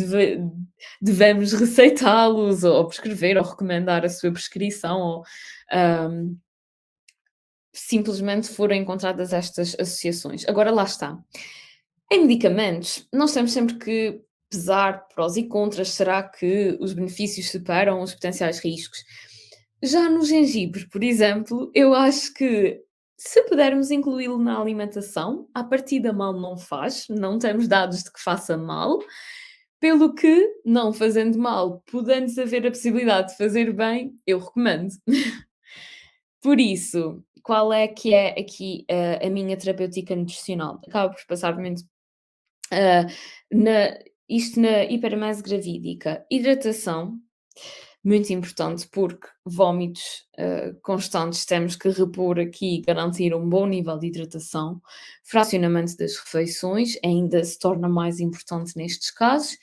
devemos receitá-los ou prescrever ou recomendar a sua prescrição ou, hum, simplesmente foram encontradas estas associações. Agora lá está. Em medicamentos, nós temos sempre que pesar prós e contras. Será que os benefícios superam os potenciais riscos? Já no gengibre, por exemplo, eu acho que se pudermos incluí-lo na alimentação, à partida mal não faz, não temos dados de que faça mal, pelo que, não fazendo mal, podendo haver a possibilidade de fazer bem, eu recomendo. Por isso, qual é que é aqui a minha terapêutica nutricional? Acaba por passar muito ah, na isto na hipermese gravídica. Hidratação, muito importante, porque vómitos, constantes, temos que repor aqui, garantir um bom nível de hidratação. Fracionamento das refeições ainda se torna mais importante nestes casos.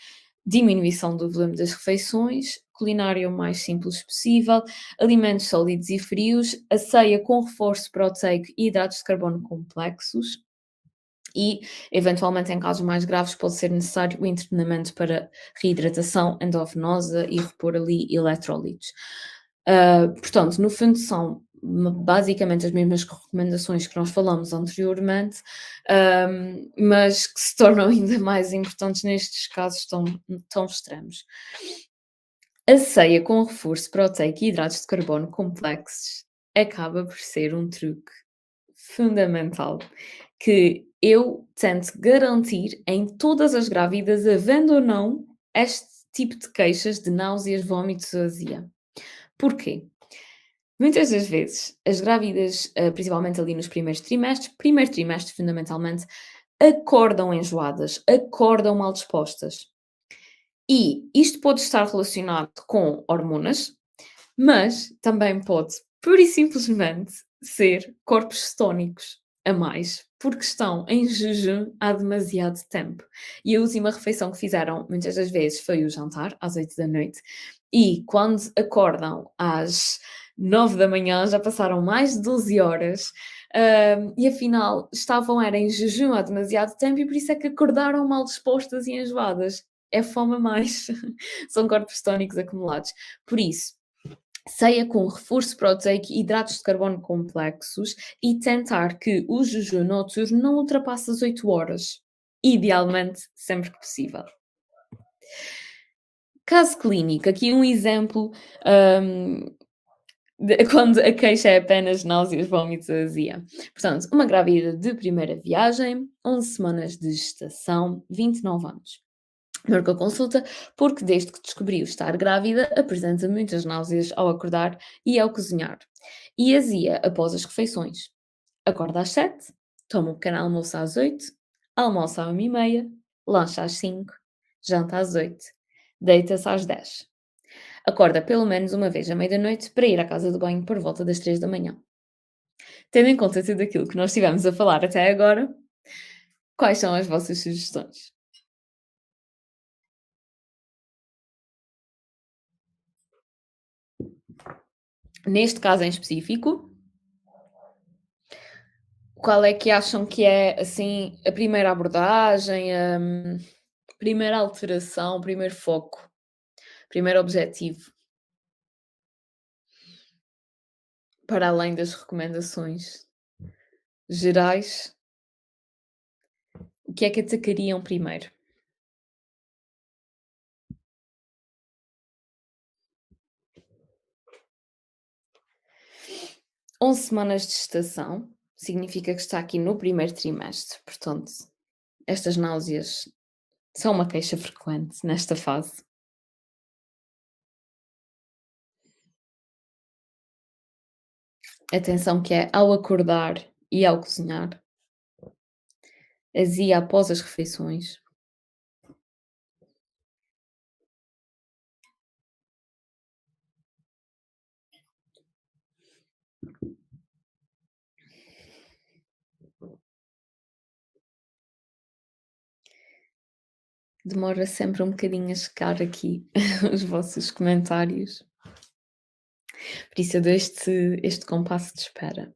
Diminuição do volume das refeições, culinária o mais simples possível, alimentos sólidos e frios, a ceia com reforço proteico e hidratos de carbono complexos. E, eventualmente, em casos mais graves, pode ser necessário o internamento para reidratação endovenosa e repor ali eletrólitos. Portanto, no fundo, são basicamente as mesmas recomendações que nós falamos anteriormente, mas que se tornam ainda mais importantes nestes casos tão extremos. A ceia com reforço proteico e hidratos de carbono complexos acaba por ser um truque fundamental que eu tento garantir em todas as grávidas, havendo ou não este tipo de queixas de náuseas, vómitos ou azia. Porquê? Muitas das vezes as grávidas, principalmente ali nos primeiros trimestres, primeiro trimestre fundamentalmente, acordam enjoadas, acordam mal dispostas. E isto pode estar relacionado com hormonas, mas também pode, pura e simplesmente, ser corpos cetónicos a mais, porque estão em jejum há demasiado tempo. E a última refeição que fizeram, muitas das vezes, foi o jantar, às 8 da noite, e quando acordam às 9 da manhã, já passaram mais de 12 horas, e afinal estavam era em jejum há demasiado tempo e por isso é que acordaram mal dispostas e enjoadas. É fome a mais, são corpos cetónicos acumulados. Por isso, ceia com reforço proteico e hidratos de carbono complexos e tentar que o jejum noturno não ultrapasse as 8 horas, idealmente sempre que possível. Caso clínico, aqui um exemplo, hum, de quando a queixa é apenas náuseas, vômitos ou azia. Portanto, uma grávida de primeira viagem, 11 semanas de gestação, 29 anos. Marcou consulta porque, desde que descobriu estar grávida, apresenta muitas náuseas ao acordar e ao cozinhar. E azia após as refeições. Acorda às 7, toma um pequeno almoço às 8, almoça à 1h30, lancha às 5, janta às 8, deita-se às 10. Acorda pelo menos uma vez à meia-noite para ir à casa de banho por volta das 3 da manhã. Tendo em conta tudo aquilo que nós estivemos a falar até agora, quais são as vossas sugestões? Neste caso em específico, qual é que acham que é, assim, a primeira abordagem, primeira alteração, o primeiro foco, primeiro objetivo, para além das recomendações gerais, o que é que atacariam primeiro? 11 semanas de gestação, significa que está aqui no primeiro trimestre, portanto, estas náuseas são uma queixa frequente nesta fase. Atenção que é ao acordar e ao cozinhar, azia após as refeições. Demora sempre um bocadinho a chegar aqui os vossos comentários, por isso eu dou este compasso de espera.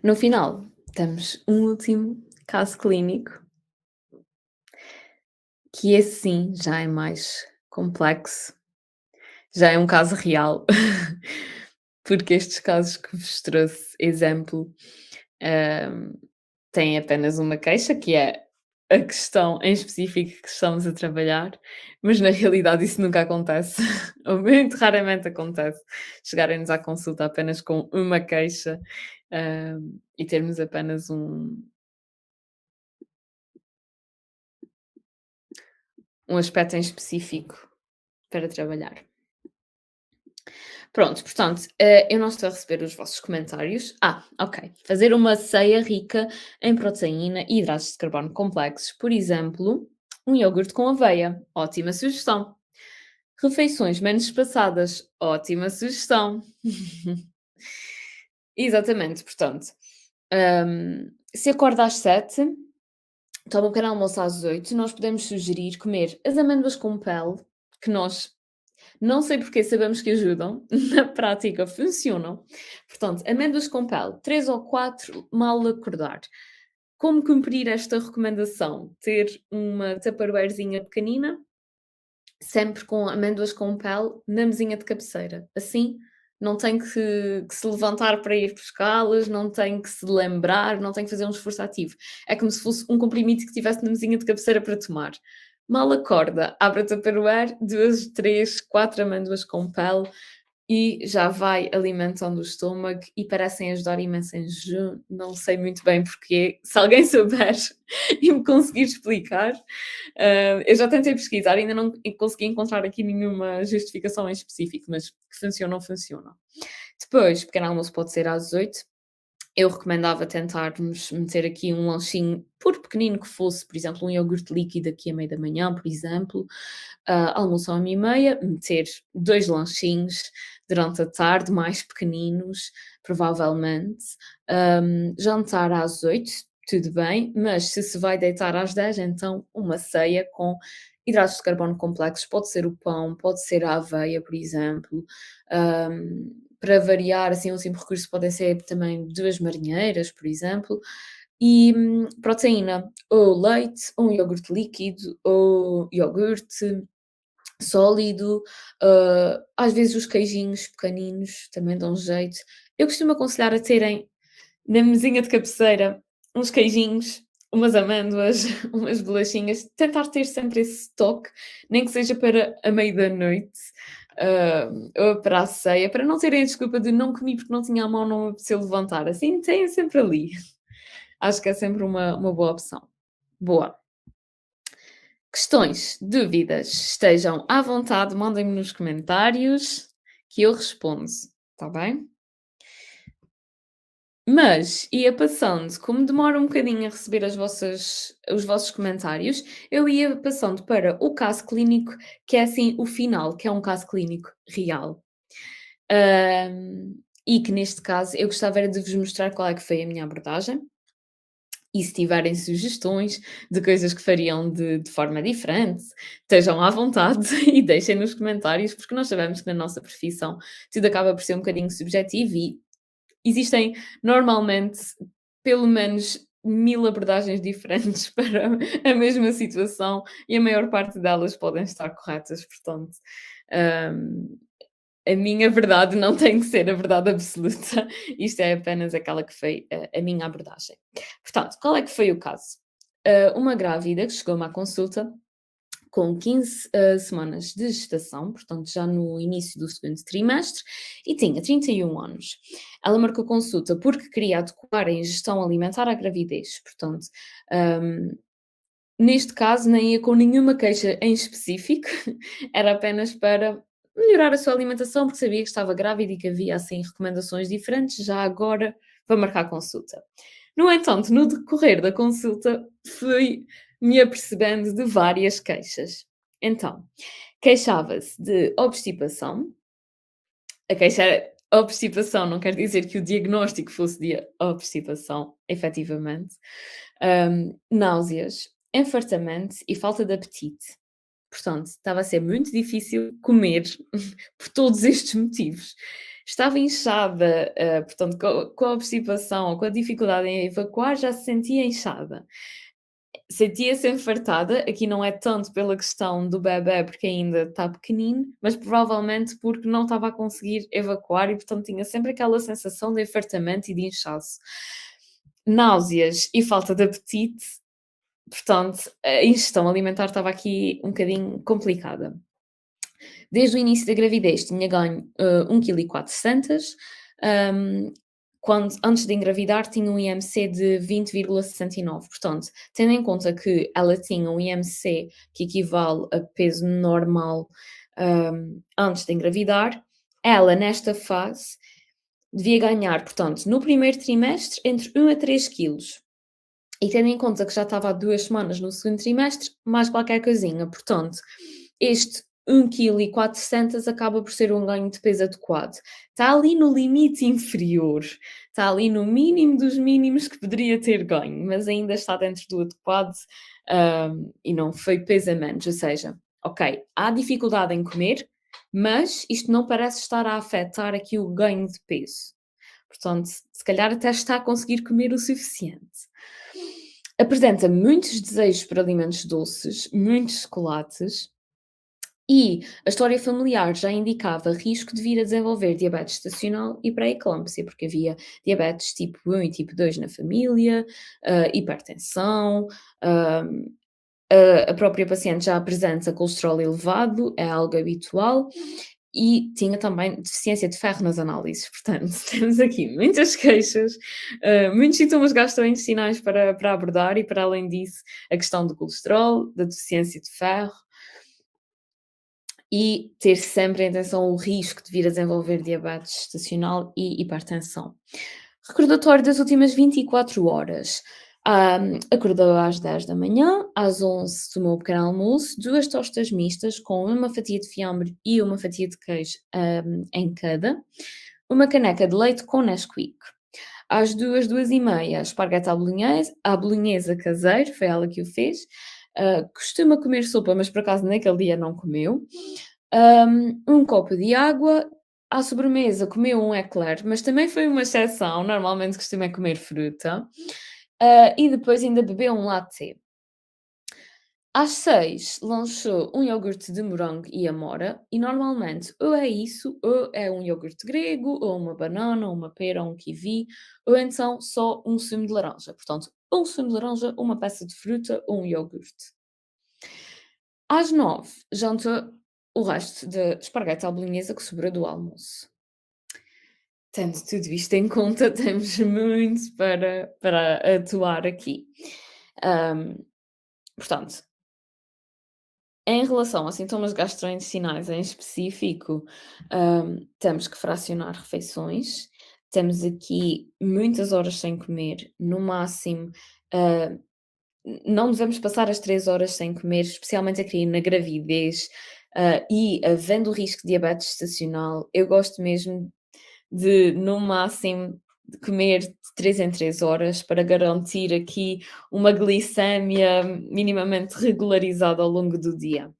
No final, temos um último caso clínico, que esse sim já é mais complexo, já é um caso real, porque estes casos que vos trouxe exemplo, hã, têm apenas uma queixa, que é a questão em específico que estamos a trabalhar, mas na realidade isso nunca acontece, ou muito raramente acontece, chegarem-nos à consulta apenas com uma queixa, e termos apenas um aspecto em específico para trabalhar. Pronto, portanto, eu não estou a receber os vossos comentários. Ok. Fazer uma ceia rica em proteína e hidratos de carbono complexos, por exemplo, um iogurte com aveia. Ótima sugestão. Refeições menos espaçadas. Ótima sugestão. Exatamente, portanto, se acorda às 7, toma um pequeno almoço às 8, nós podemos sugerir comer as amêndoas com pele, que nós não sei porque sabemos que ajudam, na prática funcionam. Portanto, amêndoas com pele, 3 ou 4 mal acordar. Como cumprir esta recomendação? Ter uma tupperwarezinha pequenina, sempre com amêndoas com pele na mesinha de cabeceira. Assim, não tem que se levantar para ir buscá-las, não tem que se lembrar, não tem que fazer um esforço ativo. É como se fosse um comprimido que tivesse na mesinha de cabeceira para tomar. Mal acorda, abre a Tupperware, 2, 3, 4 amêndoas com pele, e já vai alimentando o estômago e parecem ajudar imenso em jejum. Não sei muito bem porquê. Se alguém souber e me conseguir explicar, eu já tentei pesquisar, ainda não consegui encontrar aqui nenhuma justificação em específico, mas que funciona, funciona. Depois, pequeno almoço pode ser às 8. Eu recomendava tentarmos meter aqui um lanchinho, por pequenino que fosse, por exemplo, um iogurte líquido aqui a meio da manhã, por exemplo. Almoço à 1h30, meter 2 lanchinhos durante a tarde, mais pequeninos, provavelmente. Jantar às 8, tudo bem, mas se vai deitar às 10, então uma ceia com hidratos de carbono complexos, pode ser o pão, pode ser a aveia, por exemplo. Para variar, assim, um simples recurso podem ser também 2 marinheiras, por exemplo. E proteína, ou leite, ou um iogurte líquido, ou iogurte sólido, às vezes os queijinhos pequeninos também dão jeito. Eu costumo aconselhar a terem na mesinha de cabeceira uns queijinhos, umas amêndoas, umas bolachinhas, tentar ter sempre esse toque, nem que seja para a meio da noite, ou para a ceia, para não terem a desculpa de não comi porque não tinha a mão, não me apeteceu levantar. Assim, têm sempre ali. Acho que é sempre uma boa opção. Boa. Questões, dúvidas, estejam à vontade, mandem-me nos comentários que eu respondo, está bem? Mas ia passando, como demora um bocadinho a receber os vossos comentários, eu ia passando para o caso clínico, que é assim o final, que é um caso clínico real. E que neste caso eu gostava era de vos mostrar qual é que foi a minha abordagem. E se tiverem sugestões de coisas que fariam de forma diferente, estejam à vontade e deixem nos comentários, porque nós sabemos que na nossa profissão tudo acaba por ser um bocadinho subjetivo e existem normalmente pelo menos 1000 abordagens diferentes para a mesma situação e a maior parte delas podem estar corretas, portanto, hum, a minha verdade não tem que ser a verdade absoluta, isto é apenas aquela que foi a minha abordagem. Portanto, qual é que foi o caso? Uma grávida que chegou-me à consulta com 15 semanas de gestação, portanto já no início do segundo trimestre, e tinha 31 anos. Ela marcou consulta porque queria adequar a ingestão alimentar à gravidez, portanto, hum, neste caso nem ia com nenhuma queixa em específico, era apenas para melhorar a sua alimentação, porque sabia que estava grávida e que havia, assim, recomendações diferentes, já agora para marcar consulta. No entanto, no decorrer da consulta, fui-me apercebendo de várias queixas. Então, queixava-se de obstipação, a queixa era obstipação, não quer dizer que o diagnóstico fosse de obstipação, efetivamente, náuseas, enfartamento e falta de apetite. Portanto, estava a ser muito difícil comer por todos estes motivos. Estava inchada, portanto, com a obstipação ou com a dificuldade em evacuar, já se sentia inchada. Sentia-se enfartada, aqui não é tanto pela questão do bebé, porque ainda está pequenino, mas provavelmente porque não estava a conseguir evacuar e, portanto, tinha sempre aquela sensação de enfartamento e de inchaço. Náuseas e falta de apetite, portanto, a ingestão alimentar estava aqui um bocadinho complicada. Desde o início da gravidez tinha ganho 1,4 kg, quando antes de engravidar tinha um IMC de 20,69. Portanto, tendo em conta que ela tinha um IMC que equivale a peso normal, antes de engravidar, ela nesta fase devia ganhar, portanto, no primeiro trimestre entre 1 a 3 kg. E tendo em conta que já estava há 2 semanas no segundo trimestre, mais qualquer coisinha. Portanto, este 1,4 kg acaba por ser um ganho de peso adequado. Está ali no limite inferior, está ali no mínimo dos mínimos que poderia ter ganho, mas ainda está dentro do adequado, e não foi peso a menos. Ou seja, ok, há dificuldade em comer, mas isto não parece estar a afetar aqui o ganho de peso. Portanto, se calhar até está a conseguir comer o suficiente. Apresenta muitos desejos por alimentos doces, muitos chocolates, e a história familiar já indicava risco de vir a desenvolver diabetes estacional e pré-eclâmpsia, porque havia diabetes tipo 1 e tipo 2 na família, hipertensão, hum, a própria paciente já apresenta colesterol elevado, é algo habitual, e tinha também deficiência de ferro nas análises. Portanto, temos aqui muitas queixas, muitos sintomas gastrointestinais para abordar e, para além disso, a questão do colesterol, da deficiência de ferro e ter sempre em atenção o risco de vir a desenvolver diabetes estacional e hipertensão. Recordatório das últimas 24 horas. Acordou às 10 da manhã, às 11 tomou o pequeno almoço, 2 tostas mistas com uma fatia de fiambre e uma fatia de queijo, em cada, uma caneca de leite com Nesquik. Às 2, 2h30, esparguete à bolonhesa caseiro, foi ela que o fez. Costuma comer sopa, mas por acaso naquele dia não comeu. Um copo de água, à sobremesa comeu um eclair, mas também foi uma exceção, normalmente costuma comer fruta, e depois ainda bebeu um latte. Às 6 lanchou um iogurte de morango e amora, e normalmente ou é isso, ou é um iogurte grego, ou uma banana, ou uma pera, ou um kiwi, ou então só um sumo de laranja. Portanto, ou um sumo de laranja, uma peça de fruta ou um iogurte. Às 9 janta o resto de esparguete à bolonhesa que sobrou do almoço. Tendo tudo isto em conta, temos muito para atuar aqui. Hum, Portanto, em relação a sintomas gastrointestinais em específico, temos que fracionar refeições, temos aqui muitas horas sem comer, no máximo, hã, não devemos passar as 3 horas sem comer, especialmente aqui na gravidez, e havendo o risco de diabetes estacional, eu gosto mesmo de, no máximo, de comer de 3 em 3 horas para garantir aqui uma glicémia minimamente regularizada ao longo do dia.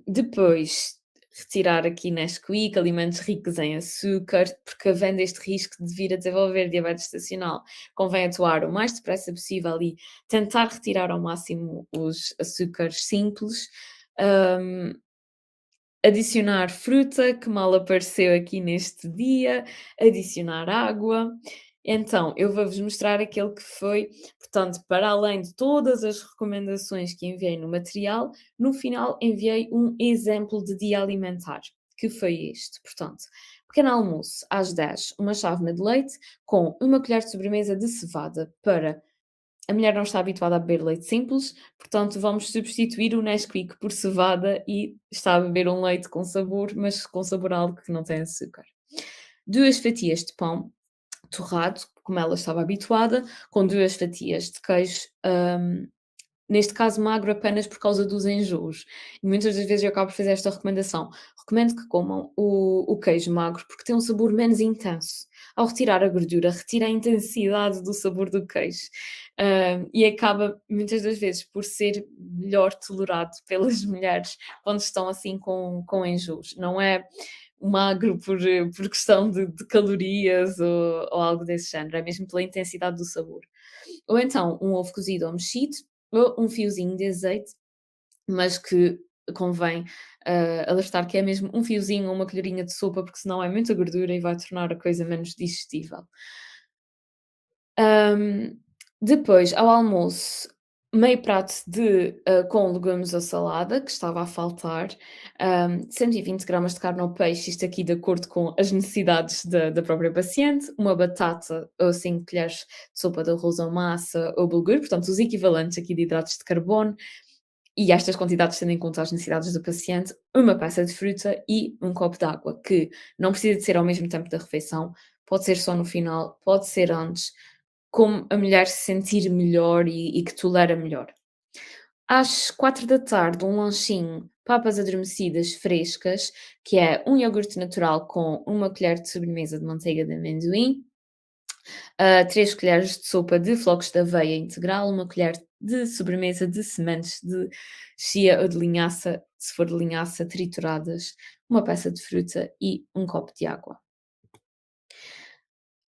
Depois, retirar aqui Nesquik, alimentos ricos em açúcar, porque havendo este risco de vir a desenvolver diabetes estacional, convém atuar o mais depressa possível e tentar retirar ao máximo os açúcares simples. Hum, Adicionar fruta que mal apareceu aqui neste dia, adicionar água. Então, eu vou-vos mostrar aquele que foi, portanto, para além de todas as recomendações que enviei no material, no final enviei um exemplo de dia alimentar, que foi este. Portanto, pequeno almoço às 10, uma chávena de leite com uma colher de sobremesa de cevada para a mulher não está habituada a beber leite simples, portanto vamos substituir o Nesquik por cevada e está a beber um leite com sabor, mas com sabor a algo que não tem açúcar. 2 fatias de pão torrado, como ela estava habituada, com 2 fatias de queijo, neste caso magro apenas por causa dos enjoos. E muitas das vezes eu acabo por fazer esta recomendação. Recomendo que comam o queijo magro porque tem um sabor menos intenso. Ao retirar a gordura, retira a intensidade do sabor do queijo. E acaba muitas das vezes por ser melhor tolerado pelas mulheres quando estão assim com enjoos. Não é magro por questão de calorias ou algo desse género, é mesmo pela intensidade do sabor. Ou então um ovo cozido ou mexido, ou um fiozinho de azeite, mas que convém, alertar que é mesmo um fiozinho ou uma colherinha de sopa, porque senão é muita gordura e vai tornar a coisa menos digestível. Hum, Depois, ao almoço, meio prato com legumes ou salada, que estava a faltar, 120 gramas de carne ou peixe, isto aqui de acordo com as necessidades da própria paciente, uma batata ou 5 colheres de sopa de arroz ou massa ou bulgur, portanto, os equivalentes aqui de hidratos de carbono, e estas quantidades tendo em conta as necessidades do paciente, uma peça de fruta e um copo de água, que não precisa de ser ao mesmo tempo da refeição, pode ser só no final, pode ser antes, como a mulher se sentir melhor e que tolera melhor. Às 4 da tarde, um lanchinho, papas adormecidas frescas, que é um iogurte natural com uma colher de sobremesa de manteiga de amendoim, 3 colheres de sopa de flocos de aveia integral, uma colher de sobremesa de sementes de chia ou de linhaça, se for de linhaça, trituradas, uma peça de fruta e um copo de água.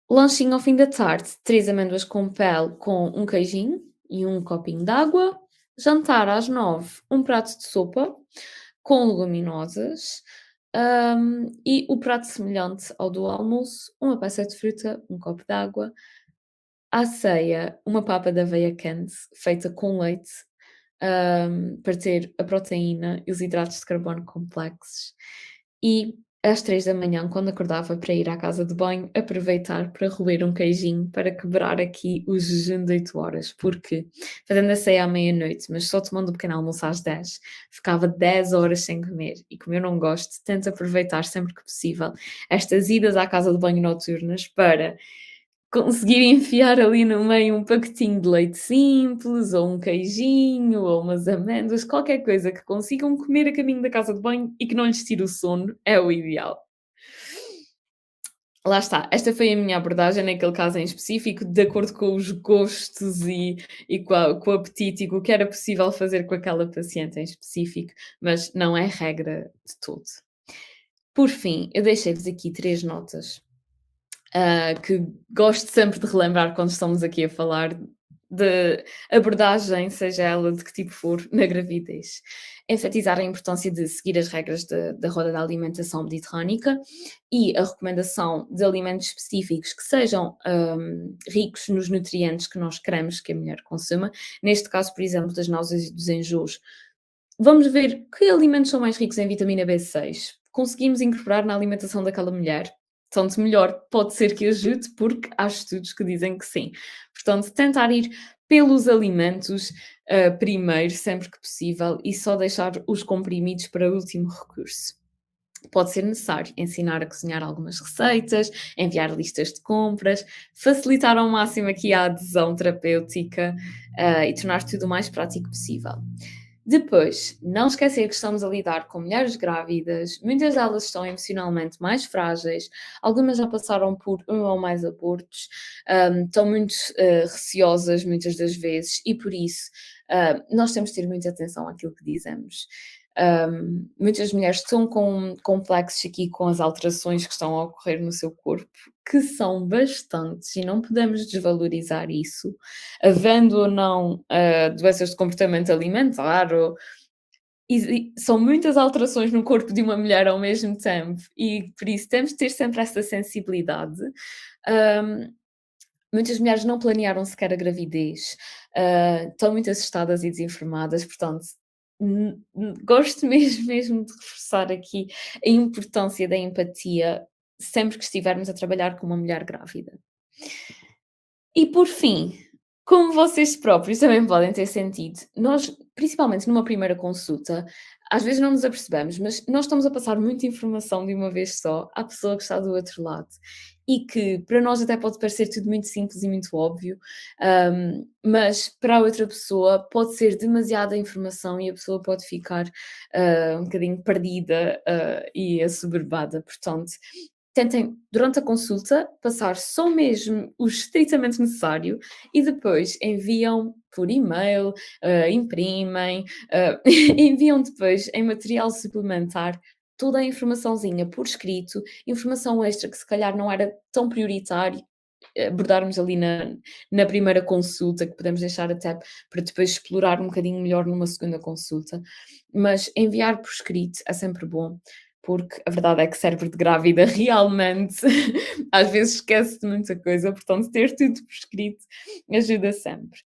Lanchinho ao fim da tarde, 3 amêndoas com pele com um queijinho e um copinho de água. Jantar às 9, um prato de sopa com leguminosas, e o prato semelhante ao do almoço, uma peça de fruta, um copo de água. À ceia, uma papa de aveia quente feita com leite, para ter a proteína e os hidratos de carbono complexos. E às 3 da manhã, quando acordava para ir à casa de banho, aproveitar para roer um queijinho para quebrar aqui o jejum de 8 horas, porque fazendo a ceia à meia-noite, mas só tomando um pequeno almoço às 10, ficava 10 horas sem comer. E como eu não gosto, tento aproveitar sempre que possível estas idas à casa de banho noturnas para conseguir enfiar ali no meio um pacotinho de leite simples, ou um queijinho, ou umas amêndoas, qualquer coisa que consigam comer a caminho da casa de banho e que não lhes tire o sono, é o ideal. Lá está, esta foi a minha abordagem naquele caso em específico, de acordo com os gostos e com o apetite e com o que era possível fazer com aquela paciente em específico, mas não é regra de todo. Por fim, eu deixei-vos aqui 3 notas que gosto sempre de relembrar quando estamos aqui a falar de abordagem, seja ela de que tipo for, na gravidez. Enfatizar a importância de seguir as regras da roda da alimentação mediterrânica e a recomendação de alimentos específicos que sejam ricos nos nutrientes que nós queremos que a mulher consuma. Neste caso, por exemplo, das náuseas e dos enjoos, vamos ver que alimentos são mais ricos em vitamina B6. Conseguimos incorporar na alimentação daquela mulher, tanto melhor. Pode ser que ajude, porque há estudos que dizem que sim. Portanto, tentar ir pelos alimentos, primeiro, sempre que possível, e só deixar os comprimidos para último recurso. Pode ser necessário ensinar a cozinhar algumas receitas, enviar listas de compras, facilitar ao máximo aqui a adesão terapêutica, e tornar tudo o mais prático possível. Depois, não esquecer que estamos a lidar com mulheres grávidas, muitas delas estão emocionalmente mais frágeis, algumas já passaram por um ou mais abortos, estão muito receosas muitas das vezes e por isso nós temos de ter muita atenção àquilo que dizemos. Muitas mulheres estão com complexos aqui com as alterações que estão a ocorrer no seu corpo, que são bastantes e não podemos desvalorizar isso, havendo ou não doenças de comportamento alimentar ou são muitas alterações no corpo de uma mulher ao mesmo tempo e por isso temos de ter sempre essa sensibilidade. Hum, Muitas mulheres não planearam sequer a gravidez, estão muito assustadas e desinformadas, portanto, gosto mesmo de reforçar aqui a importância da empatia sempre que estivermos a trabalhar com uma mulher grávida. E por fim, como vocês próprios também podem ter sentido, nós, principalmente numa primeira consulta, às vezes não nos apercebemos, mas nós estamos a passar muita informação de uma vez só à pessoa que está do outro lado. E que para nós até pode parecer tudo muito simples e muito óbvio, mas para a outra pessoa pode ser demasiada informação e a pessoa pode ficar um bocadinho perdida e assoberbada. Portanto, tentem, durante a consulta, passar só mesmo o estritamente necessário e depois enviam por e-mail, imprimem, enviam depois em material suplementar toda a informaçãozinha por escrito, informação extra que se calhar não era tão prioritário abordarmos ali na primeira consulta, que podemos deixar até para depois explorar um bocadinho melhor numa segunda consulta, mas enviar por escrito é sempre bom, porque a verdade é que cérebro de grávida realmente às vezes esquece de muita coisa, portanto ter tudo por escrito ajuda sempre.